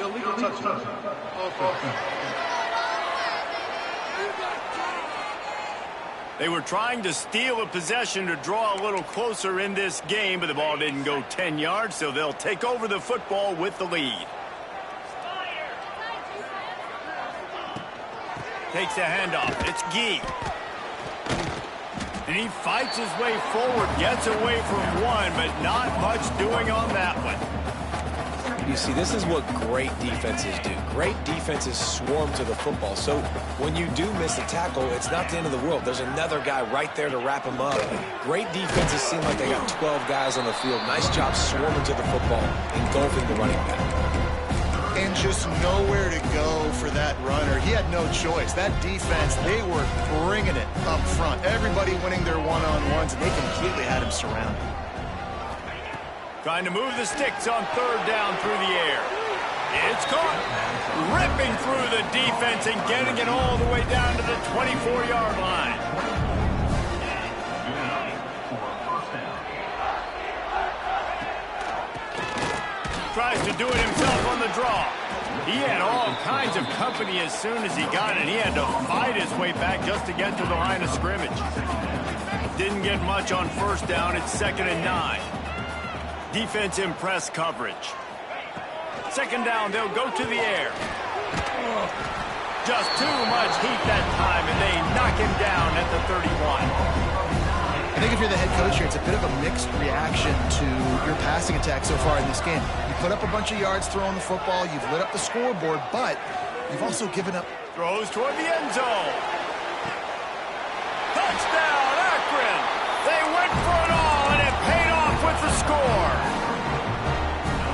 They were trying to steal a possession to draw a little closer in this game, but the ball didn't go 10 yards, so they'll take over the football with the lead. Takes a handoff. It's Gee. And he fights his way forward, gets away from one, but not much doing on that one. You see, this is what great defenses do. Great defenses swarm to the football. So when you do miss a tackle, it's not the end of the world. There's another guy right there to wrap him up. Great defenses seem like they got 12 guys on the field. Nice job swarming to the football, engulfing the running back. And just nowhere to go for that runner. He had no choice. That defense, they were bringing it up front. Everybody winning their one-on-ones, and they completely had him surrounded. Trying to move the sticks on third down through the air. It's caught. Ripping through the defense and getting it all the way down to the 24-yard line. Tries to do it himself on the draw. He had all kinds of company as soon as he got it. He had to fight his way back just to get to the line of scrimmage. Didn't get much on first down. It's 2nd and 9. Defense in press coverage. 2nd down, they'll go to the air. Just too much heat that time, and they knock him down at the 31. I think if you're the head coach here, it's a bit of a mixed reaction to your passing attack so far in this game. You put up a bunch of yards throwing the football, you've lit up the scoreboard, but you've also given up. Throws toward the end zone. Touchdown, Akron! They went for it all, and it paid off with the score.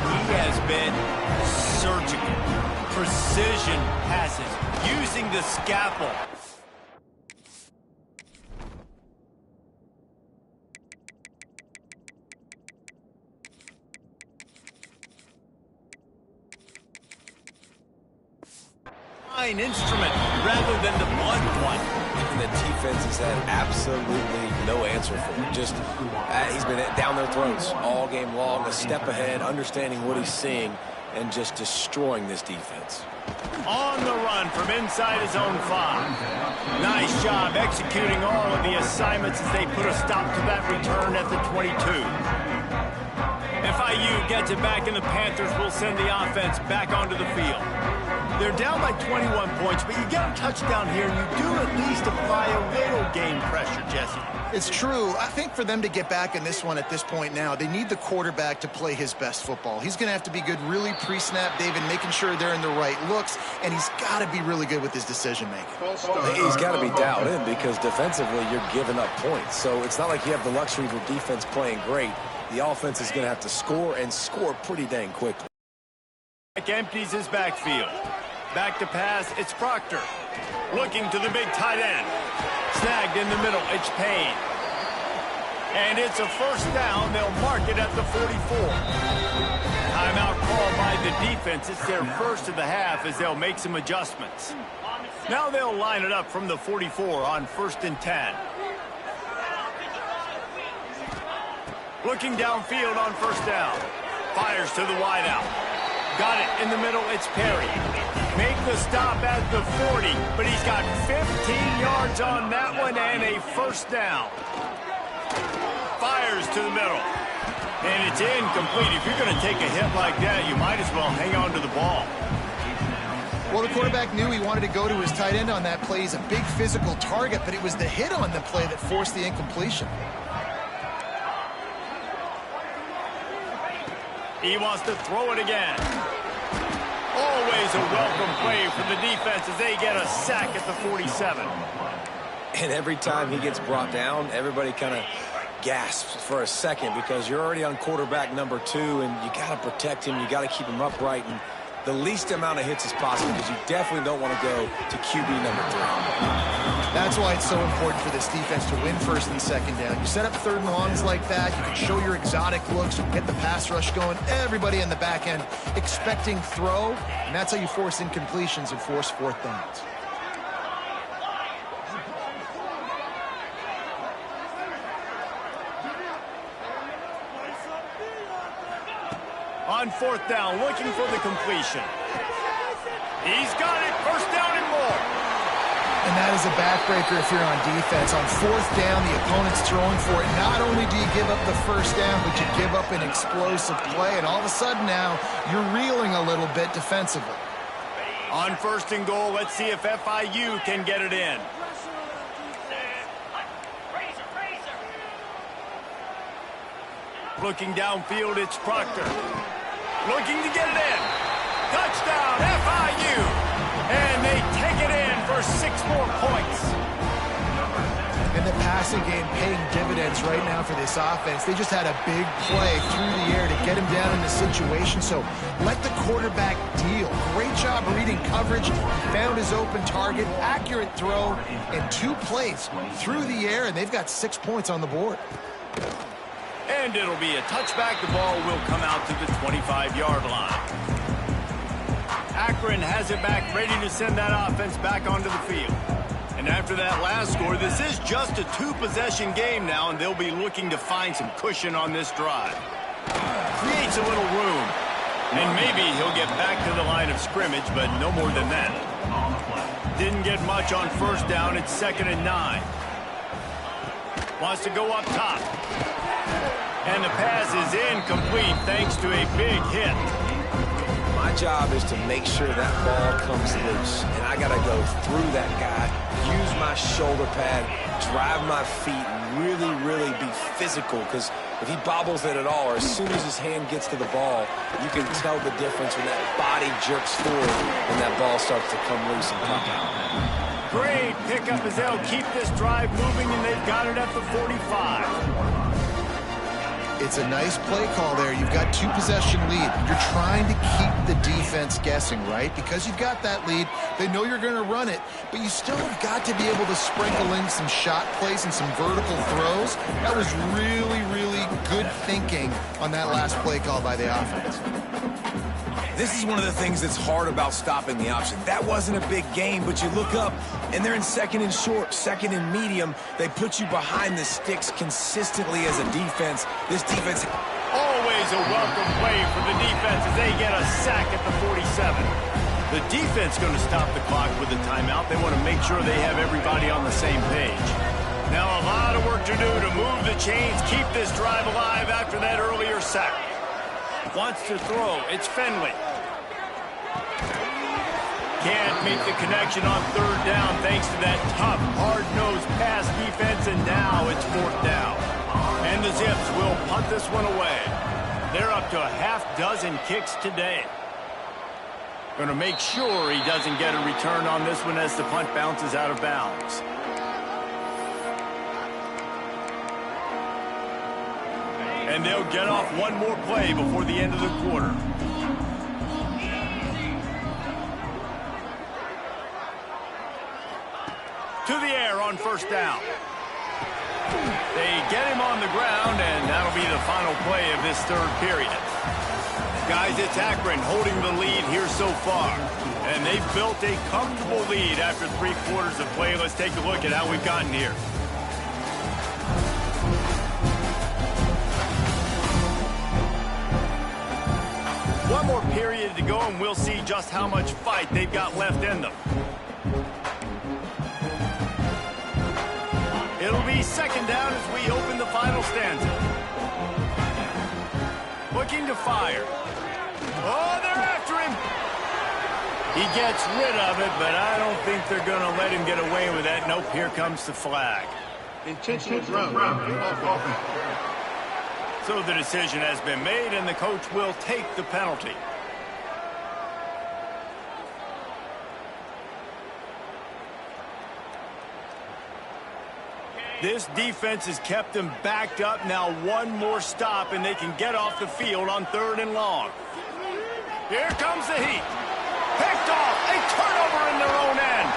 He has been surgical. Precision passes, using the scalpel. Instrument rather than the blunt one. And the defense has had absolutely no answer for him. Just, he's been down their throats all game long, a step ahead, understanding what he's seeing, and just destroying this defense. On the run from inside his own 5. Nice job executing all of the assignments as they put a stop to that return at the 22. FIU gets it back, and the Panthers will send the offense back onto the field. They're down by 21 points, but you get a touchdown here, and you do at least apply a little game pressure, Jesse. It's true. I think for them to get back in this one at this point now, they need the quarterback to play his best football. He's going to have to be good really pre-snap, David, making sure they're in the right looks, and he's got to be really good with his decision-making. He's got to be dialed in because defensively you're giving up points. So it's not like you have the luxury of your defense playing great. The offense is going to have to score and score pretty dang quickly. Empties his backfield. Back to pass, it's Proctor. Looking to the big tight end. Snagged in the middle, it's Payne. And it's a first down. They'll mark it at the 44. Timeout called by the defense. It's their first of the half as they'll make some adjustments. Now they'll line it up from the 44 on 1st and 10. Looking downfield on first down. Fires to the wideout. Got it in the middle, it's Perry. Make the stop at the 40, but he's got 15 yards on that one and a first down. Fires to the middle. And it's incomplete. If you're going to take a hit like that, you might as well hang on to the ball. Well, the quarterback knew he wanted to go to his tight end on that play. He's a big physical target, but it was the hit on the play that forced the incompletion. He wants to throw it again. Always a welcome play for the defense as they get a sack at the 47. And every time he gets brought down, everybody kind of gasps for a second because you're already on quarterback number 2, and you got to protect him. You got to keep him upright and the least amount of hits as possible because you definitely don't want to go to QB number 3. That's why it's so important for this defense to win 1st and 2nd down. You set up 3rd and longs like that. You can show your exotic looks. You can get the pass rush going. Everybody in the back end expecting throw, and that's how you force incompletions and force 4th downs. On 4th down, looking for the completion. He's got it, 1st down and more. And that is a backbreaker if you're on defense. On 4th down, the opponent's throwing for it. Not only do you give up the 1st down, but you give up an explosive play. And all of a sudden now, you're reeling a little bit defensively. On first and goal, let's see if FIU can get it in. Looking downfield, it's Proctor. Looking to get it in. Touchdown, FIU! And they take it in for 6 more points. And the passing game paying dividends right now for this offense. They just had a big play through the air to get him down in the situation. So let the quarterback deal. Great job reading coverage. Found his open target. Accurate throw. And 2 plays through the air. And they've got 6 points on the board. And it'll be a touchback. The ball will come out to the 25-yard line. Akron has it back, ready to send that offense back onto the field. And after that last score, this is just a 2-possession game now, and they'll be looking to find some cushion on this drive. Creates a little room. And maybe he'll get back to the line of scrimmage, but no more than that. Didn't get much on first down. It's 2nd and 9. Wants to go up top. And the pass is incomplete thanks to a big hit. My job is to make sure that ball comes loose. And I got to go through that guy, use my shoulder pad, drive my feet, and really be physical. Because if he bobbles it at all, or as soon as his hand gets to the ball, you can tell the difference when that body jerks forward when that ball starts to come loose and pop out. Great pickup as they'll keep this drive moving, and they've got it at the 45. It's a nice play call there. You've got 2-possession lead. You're trying to keep the defense guessing, right? Because you've got that lead, they know you're going to run it, but you still have got to be able to sprinkle in some shot plays and some vertical throws. That was really good thinking on that last play call by the offense. This is one of the things that's hard about stopping the option. That wasn't a big gain, but you look up, and they're in 2nd and short, 2nd and medium. They put you behind the sticks consistently as a defense. This defense... Always a welcome play for the defense as they get a sack at the 47. The defense going to stop the clock with a timeout. They want to make sure they have everybody on the same page. Now a lot of work to do to move the chains, keep this drive alive after that earlier sack. Wants to throw. It's Finley. Can't make the connection on 3rd down thanks to that tough, hard-nosed pass defense, and now it's 4th down. And the Zips will punt this one away. They're up to a half-dozen kicks today. Going to make sure he doesn't get a return on this one as the punt bounces out of bounds. And they'll get off one more play before the end of the quarter. To the air on 1st down. They get him on the ground, and that'll be the final play of this 3rd period. Guys, it's Akron holding the lead here so far. And they've built a comfortable lead after 3 quarters of play. Let's take a look at how we've gotten here. One more period to go, and we'll see just how much fight they've got left in them. It'll be 2nd down as we open the final stanza. Looking to fire. Oh, they're after him. He gets rid of it, but I don't think they're going to let him get away with that. Nope, here comes the flag. Intentional run. So the decision has been made, and the coach will take the penalty. This defense has kept them backed up. Now one more stop, and they can get off the field on 3rd and long. Here comes the heat. Picked off. A turnover in their own end.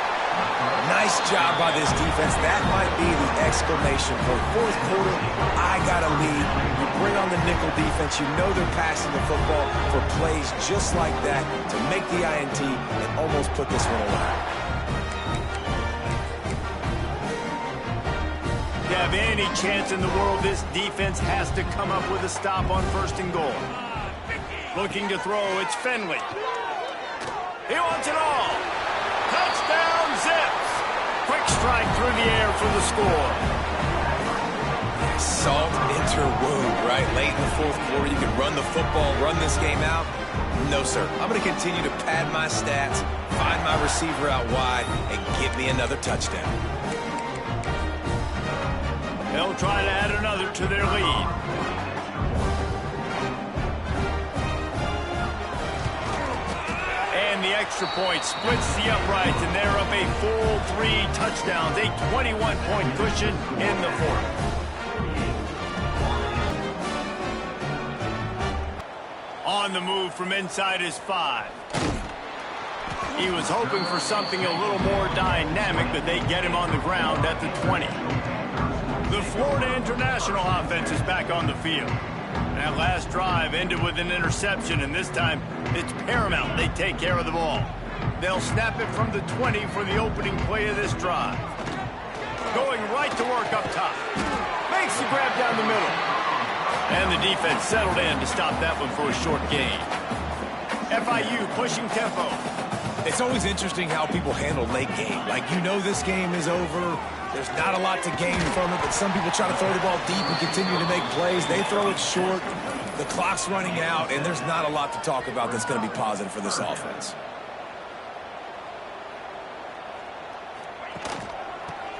Nice job by this defense. That might be the exclamation point. 4th quarter, I got a lead. You bring on the nickel defense. You know they're passing the football for plays just like that to make the INT and almost put this one away. If you have any chance in the world, this defense has to come up with a stop on 1st and goal. Looking to throw, it's Finley. He wants it all. Touchdown, Zips. Quick strike through the air for the score. Salt interwound, right? Late in the 4th quarter, you can run the football, run this game out. No, sir. I'm going to continue to pad my stats, find my receiver out wide, and give me another touchdown. They'll try to add another to their lead. And the extra point splits the uprights, and they're up a full 3 touchdowns, a 21-point cushion in the fourth. On the move from inside his 5. He was hoping for something a little more dynamic, but they get him on the ground at the 20. The Florida International offense is back on the field. That last drive ended with an interception, and this time it's paramount they take care of the ball. They'll snap it from the 20 for the opening play of this drive. Going right to work up top. Makes the grab down the middle. And the defense settled in to stop that one for a short gain. FIU pushing tempo. It's always interesting how people handle late game. Like, you know this game is over. There's not a lot to gain from it, but some people try to throw the ball deep and continue to make plays. They throw it short. The clock's running out, and there's not a lot to talk about that's going to be positive for this offense.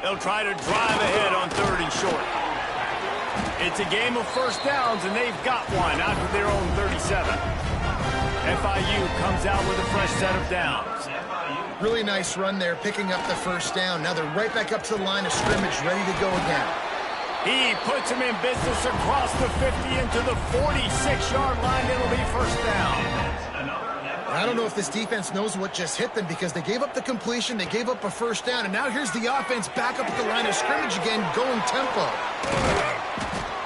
They'll try to drive ahead on 3rd and short. It's a game of first downs, and they've got one out of their own 37. FIU comes out with a fresh set of downs. Really nice run there, picking up the first down. Now they're right back up to the line of scrimmage, ready to go again. He puts him in business across the 50 into the 46-yard line. It'll be first down. And I don't know if this defense knows what just hit them, because they gave up the completion, they gave up a first down, and now here's the offense back up at the line of scrimmage again, going tempo.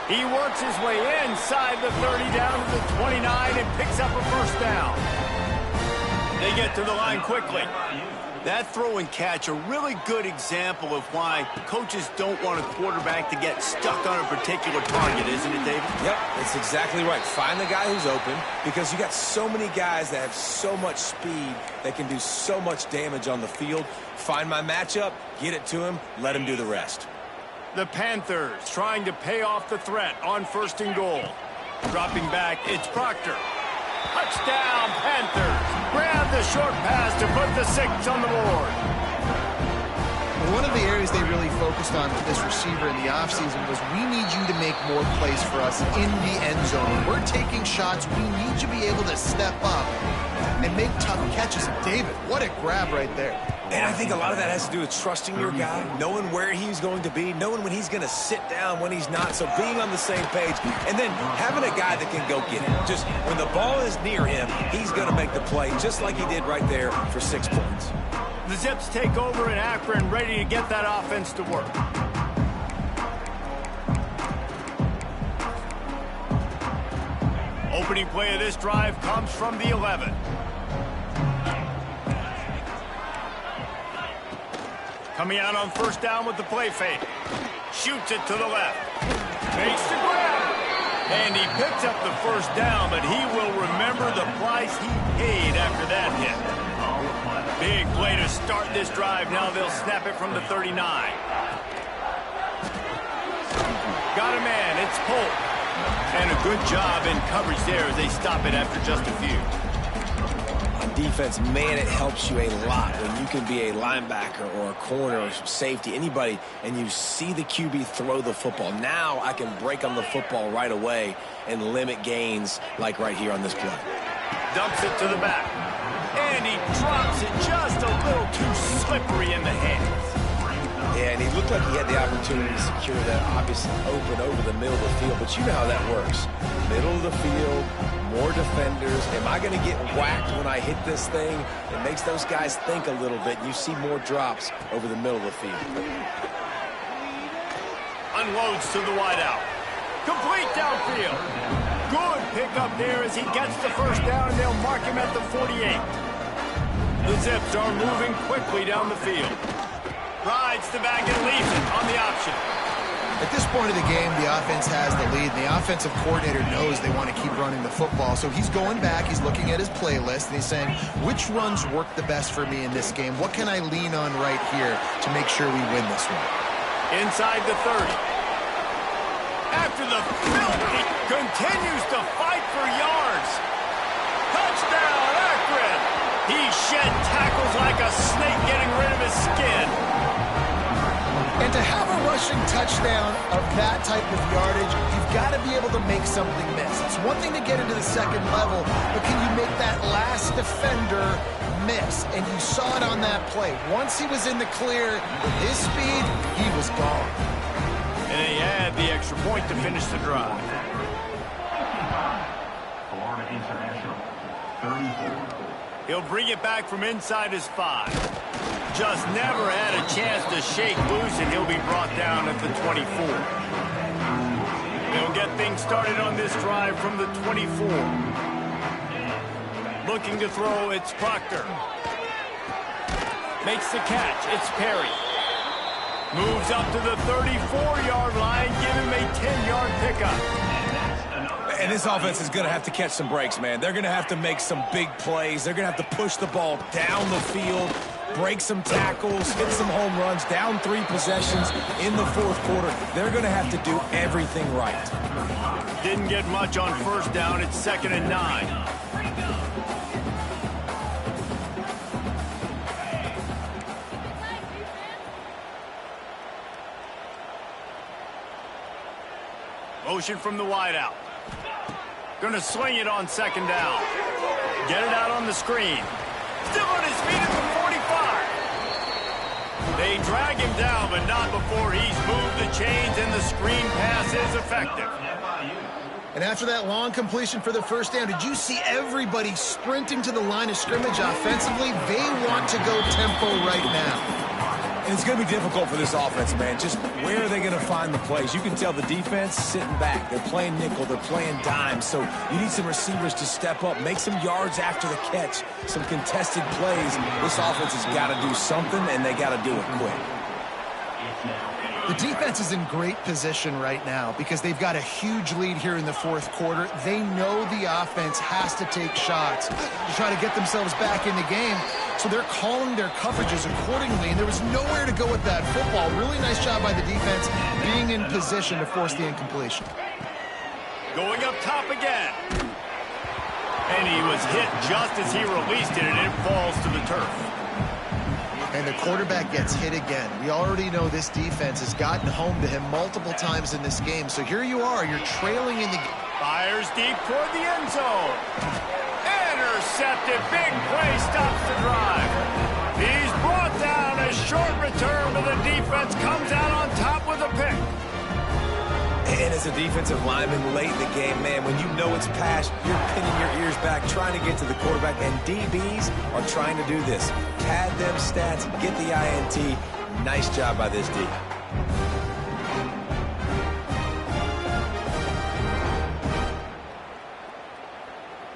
He works his way inside the 30 down to the 29 and picks up a first down. They get to the line quickly. That throw and catch, a really good example of why coaches don't want a quarterback to get stuck on a particular target, isn't it, David? Yep, that's exactly right. Find the guy who's open, because you got so many guys that have so much speed that can do so much damage on the field. Find my matchup, get it to him, let him do the rest. The Panthers trying to pay off the threat on 1st and goal. Dropping back, it's Proctor. Touchdown, Panthers. Grab the short pass to put the 6 on the board. One of the areas they really focused on with this receiver in the offseason was, we need you to make more plays for us in the end zone. When we're taking shots, we need you to be able to step up and make tough catches. And David, what a grab right there. And I think a lot of that has to do with trusting your guy, knowing where he's going to be, knowing when he's going to sit down, when he's not. So being on the same page, and then having a guy that can go get it. Just when the ball is near him, he's going to make the play, just like he did right there for 6 points. The Zips take over in Akron, ready to get that offense to work. Opening play of this drive comes from the 11. Coming out on 1st down with the play fake. Shoots it to the left. Makes the grab. And he picks up the first down, but he will remember the price he paid after that hit. Big play to start this drive. Now they'll snap it from the 39. Got a man. It's Polk. And a good job in coverage there as they stop it after just a few. On defense, man, it helps you a lot when you can be a linebacker or a corner or safety, anybody, and you see the QB throw the football. Now I can break on the football right away and limit gains like right here on this play. Dumps it to the back. And he drops it just a little too slippery in the hands. Yeah, and he looked like he had the opportunity to secure that, obviously open over the middle of the field, but you know how that works. Middle of the field, more defenders. Am I going to get whacked when I hit this thing? It makes those guys think a little bit. You see more drops over the middle of the field. Unloads to the wideout. Complete downfield. Good pickup there as he gets the first down, and they'll mark him at the 48. The Zips are moving quickly down the field. Rides the back and leaves it on the option. At this point of the game, the offense has the lead, and the offensive coordinator knows they want to keep running the football. So he's going back, he's looking at his playlist, and he's saying, which runs work the best for me in this game? What can I lean on right here to make sure we win this one? Inside the 30. After the field, he continues to fight for yards. Touchdown! like a snake getting rid of his skin. And to have a rushing touchdown of that type of yardage, you've got to be able to make something miss. It's one thing to get into the second level, but can you make that last defender miss? And you saw it on that play. Once he was in the clear, with his speed, he was gone. And they had the extra point to finish the drive. He'll bring it back from inside his 5. Just never had a chance to shake loose, and he'll be brought down at the 24. They'll get things started on this drive from the 24. Looking to throw, it's Proctor. Makes the catch, it's Perry. Moves up to the 34-yard line, give him a 10-yard pickup. And this offense is going to have to catch some breaks, man. They're going to have to make some big plays. They're going to have to push the ball down the field, break some tackles, hit some home runs, down 3 possessions in the fourth quarter. They're going to have to do everything right. Didn't get much on first down. It's 2nd and 9. Motion from the wideout. Going to sling it on 2nd down. Get it out on the screen. Still on his feet at the 45. They drag him down, but not before he's moved the chains, and the screen pass is effective. And after that long completion for the first down, did you see everybody sprinting to the line of scrimmage offensively? They want to go tempo right now. And it's going to be difficult for this offense, man. Just where are they going to find the plays? You can tell the defense sitting back. They're playing nickel. They're playing dime. So you need some receivers to step up, make some yards after the catch, some contested plays. This offense has got to do something, and they got to do it quick. The defense is in great position right now because they've got a huge lead here in the fourth quarter. They know the offense has to take shots to try to get themselves back in the game. So they're calling their coverages accordingly, and there was nowhere to go with that football. Really nice job by the defense being in position to force the incompletion. Going up top again. And he was hit just as he released it, and it falls to the turf. And the quarterback gets hit again. We already know this defense has gotten home to him multiple times in this game. So here you are, you're trailing in the game. Fires deep toward the end zone. Intercepted. Big play stops the drive. He's brought down. A short return, but the defense comes out on top with a pick. And as a defensive lineman late in the game, man, when you know it's past, you're pinning your ears back, trying to get to the quarterback, and DBs are trying to do this. Pad them stats, get the INT. Nice job by this D.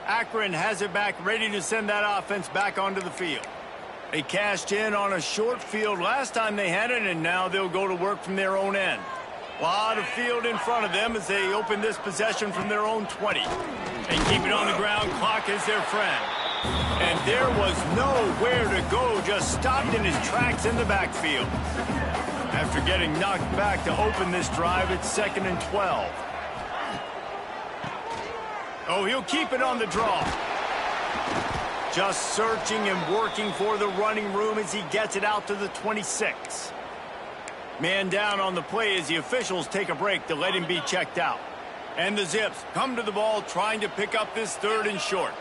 Akron has it back, ready to send that offense back onto the field. They cashed in on a short field last time they had it, and now they'll go to work from their own end. A lot of field in front of them as they open this possession from their own 20. They keep it on the ground. Clock is their friend. And there was nowhere to go, just stopped in his tracks in the backfield. After getting knocked back to open this drive, it's 2nd and 12. Oh, he'll keep it on the draw. Just searching and working for the running room as he gets it out to the 26. Man down on the play as the officials take a break to let him be checked out. And the Zips come to the ball trying to pick up this 3rd and short.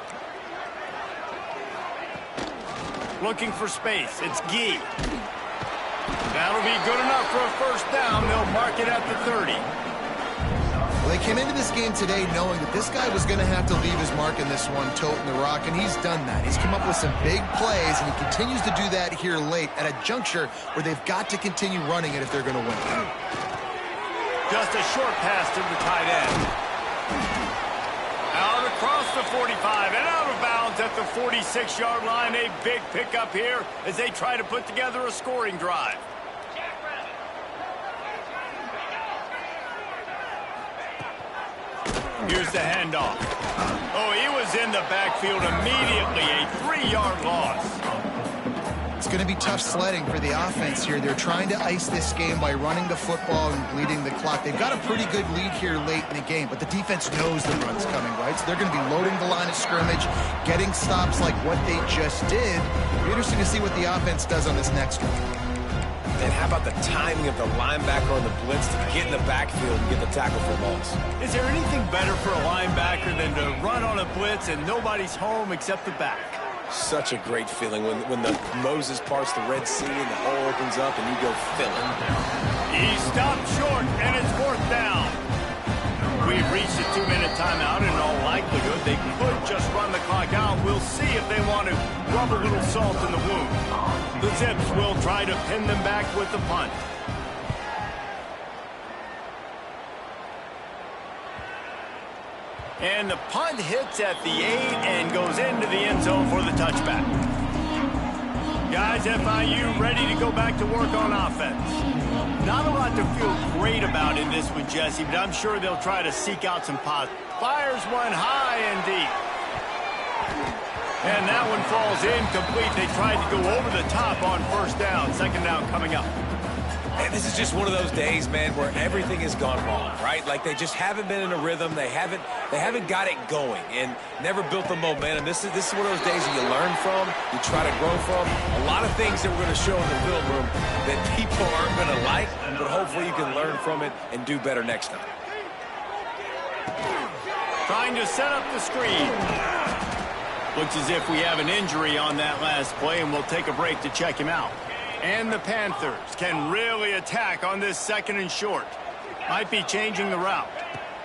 Looking for space. It's Gee. That'll be good enough for a first down. They'll mark it at the 30. Well, they came into this game today knowing that this guy was going to have to leave his mark in this one, toting the rock, and he's done that. He's come up with some big plays, and he continues to do that here late at a juncture where they've got to continue running it if they're going to win. Just a short pass to the tight end. Out across the 45 and out of bounds at the 46-yard line. A big pickup here as they try to put together a scoring drive. Here's the handoff. Oh, he was in the backfield immediately. A 3-yard loss. It's going to be tough sledding for the offense here. They're trying to ice this game by running the football and bleeding the clock. They've got a pretty good lead here late in the game, but the defense knows the run's coming, right? So they're going to be loading the line of scrimmage, getting stops like what they just did. It'll be interesting to see what the offense does on this next one. And how about the timing of the linebacker on the blitz to get in the backfield and get the tackle for a loss? Is there anything better for a linebacker than to run on a blitz and nobody's home except the back? Such a great feeling when the Moses parts the Red Sea and the hole opens up and you go fill it. He stopped short, and it's 4th down. We've reached a 2-minute timeout, and in all likelihood, they could just run the clock out. We'll see if they want to rub a little salt in the wound. The Zips will try to pin them back with the punt. And the punt hits at the 8 and goes into the end zone for the touchback. Guys, FIU ready to go back to work on offense. Not a lot to feel great about in this one, Jesse, but I'm sure they'll try to seek out some positives. Fires one high and deep. And that one falls incomplete. They tried to go over the top on 1st down. 2nd down coming up. And this is just one of those days, man, where everything has gone wrong, right? Like they just haven't been in a rhythm. They haven't got it going and never built the momentum. This is one of those days that you learn from, you try to grow from. A lot of things that we're going to show in the film room that people aren't going to like, but hopefully you can learn from it and do better next time. Trying to set up the screen. Looks as if we have an injury on that last play, and we'll take a break to check him out. And the Panthers can really attack on this 2nd and short. Might be changing the route.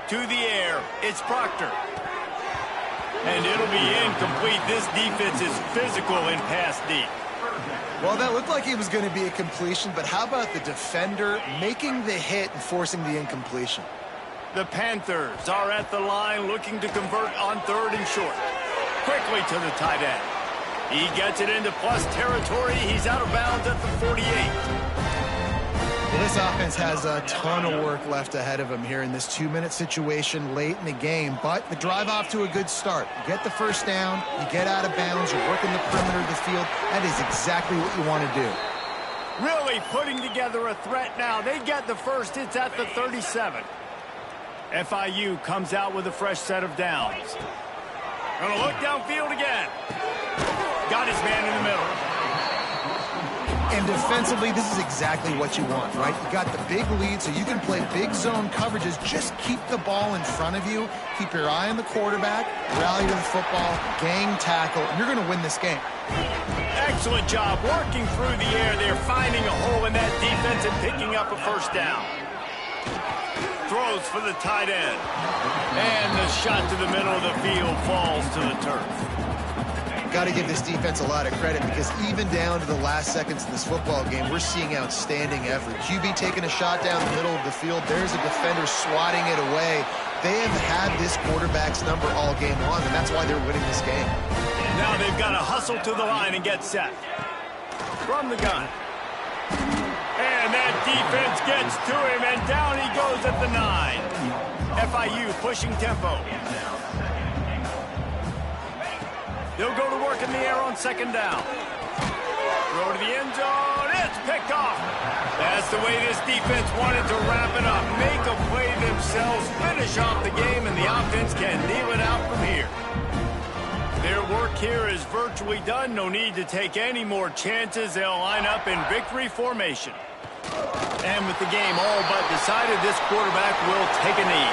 To the air, it's Proctor. And it'll be incomplete. This defense is physical in pass deep. Well, that looked like it was going to be a completion, but how about the defender making the hit and forcing the incompletion? The Panthers are at the line looking to convert on 3rd and short. Quickly to the tight end. He gets it into plus territory. He's out of bounds at the 48. Well, this offense has a ton of work left ahead of them here in this 2-minute situation late in the game, but the drive off to a good start. You get the 1st down, you get out of bounds, you're working the perimeter of the field. That is exactly what you want to do. Really putting together a threat now. They get the 1st. It's at the 37. FIU comes out with a fresh set of downs. Gonna look downfield again. Got his man in the middle. And defensively, this is exactly what you want, right? You got the big lead, so you can play big zone coverages. Just keep the ball in front of you. Keep your eye on the quarterback. Rally to the football. Gang tackle. And you're going to win this game. Excellent job working through the air. They're finding a hole in that defense and picking up a 1st down. Throws for the tight end. And the shot to the middle of the field falls to the turf. Got to give this defense a lot of credit because even down to the last seconds of this football game, we're seeing outstanding effort. QB taking a shot down the middle of the field. There's a defender swatting it away. They have had this quarterback's number all game long, and that's why they're winning this game. Now they've got to hustle to the line and get set. From the gun. And that defense gets to him, and down he goes at the 9. FIU pushing tempo. They'll go to work in the air on 2nd down. Throw to the end zone. It's picked off. That's the way this defense wanted to wrap it up. Make a play themselves, finish off the game, and the offense can kneel it out from here. Their work here is virtually done. No need to take any more chances. They'll line up in victory formation. And with the game all but decided, this quarterback will take a knee.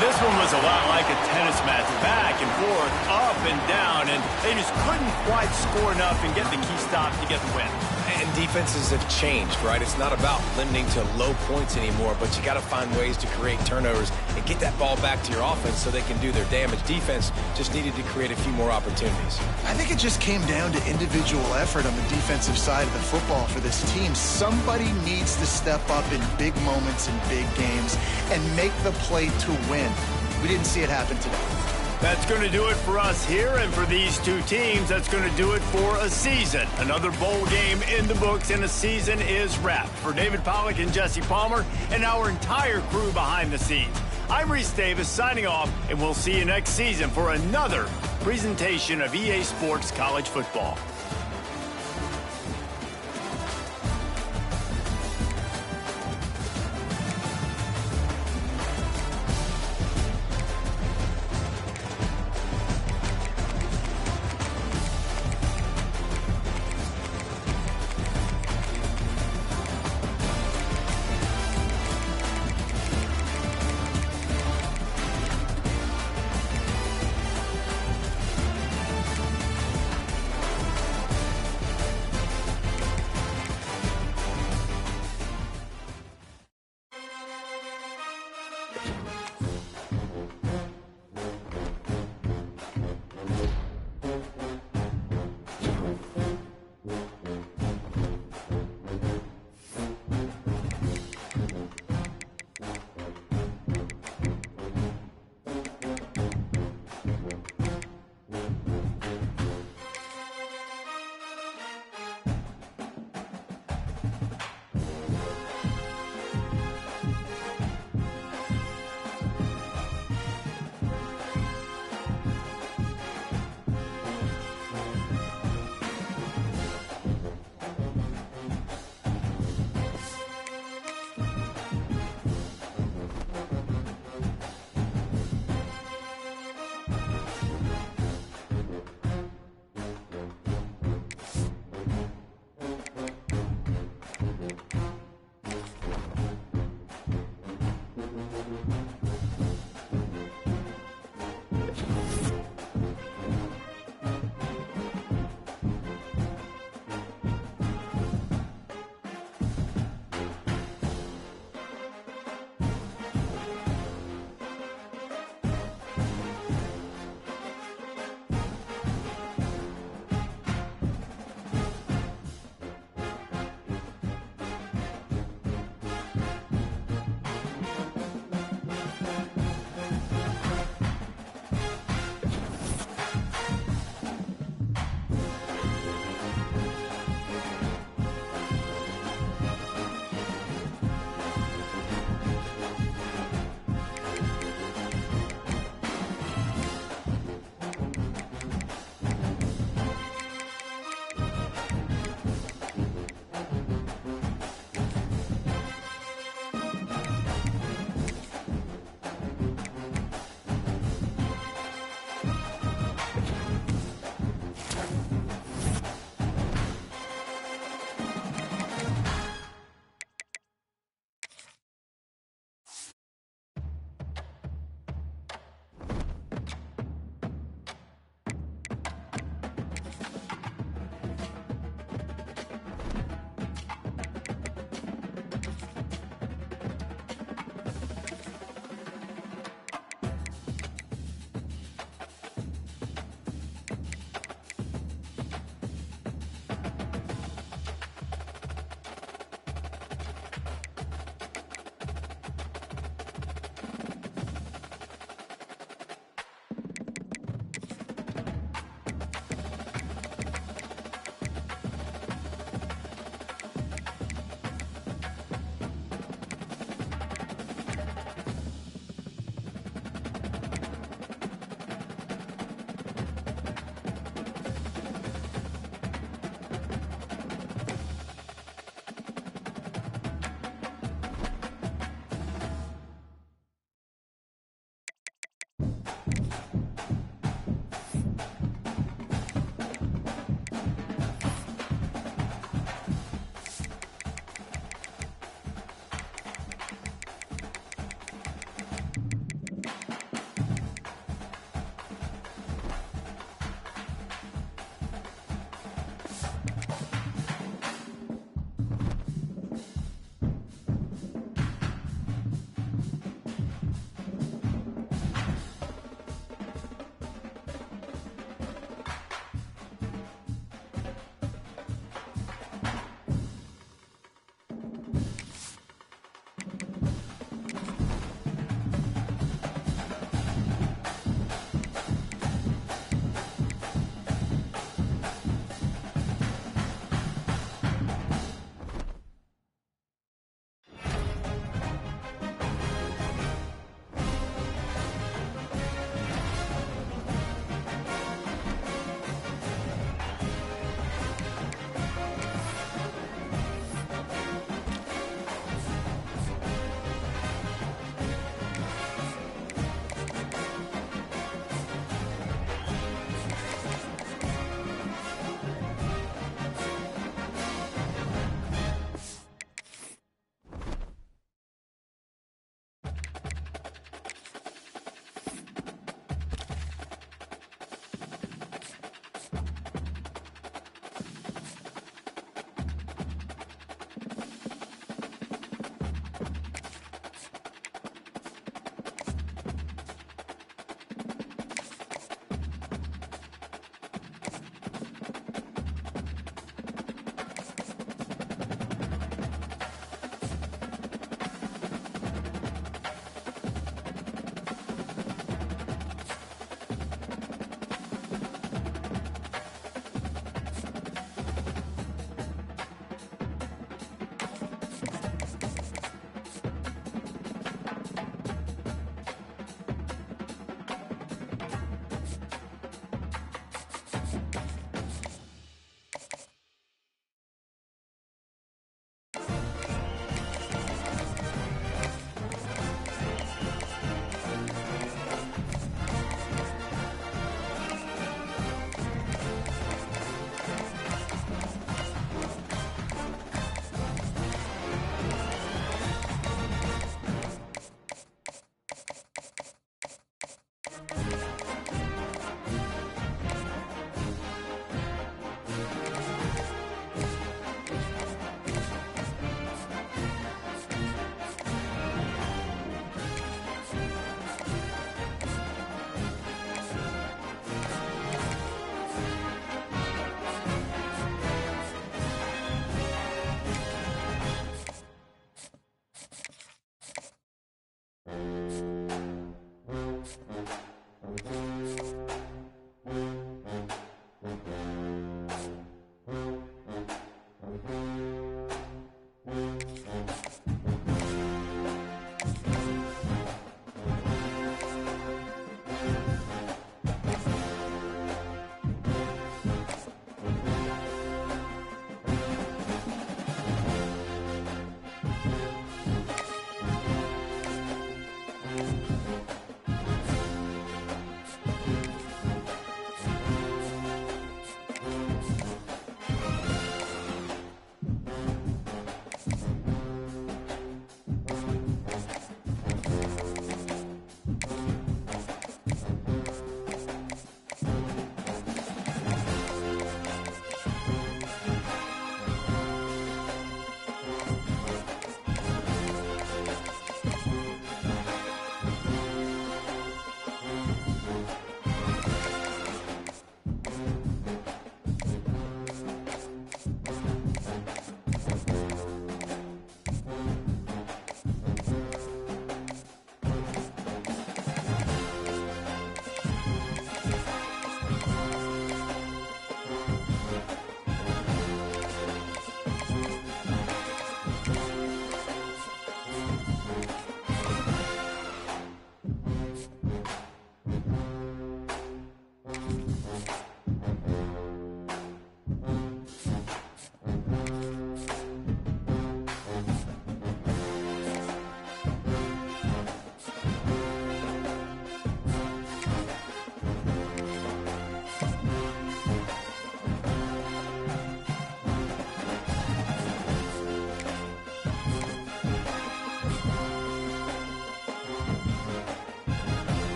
This one was a lot like a tennis match, back and forth, up and down, and they just couldn't quite score enough and get the key stop to get the win. And defenses have changed, right? It's not about limiting to low points anymore, but you got to find ways to create turnovers and get that ball back to your offense so they can do their damage. Defense just needed to create a few more opportunities. I think it just came down to individual effort on the defensive side of the football for this team. Somebody needs to step up in big moments in big games and make the play to win. We didn't see it happen today. That's going to do it for us here, and for these two teams, that's going to do it for a season. Another bowl game in the books, and a season is wrapped. For David Pollack and Jesse Palmer and our entire crew behind the scenes, I'm Reese Davis signing off, and we'll see you next season for another presentation of EA Sports College Football.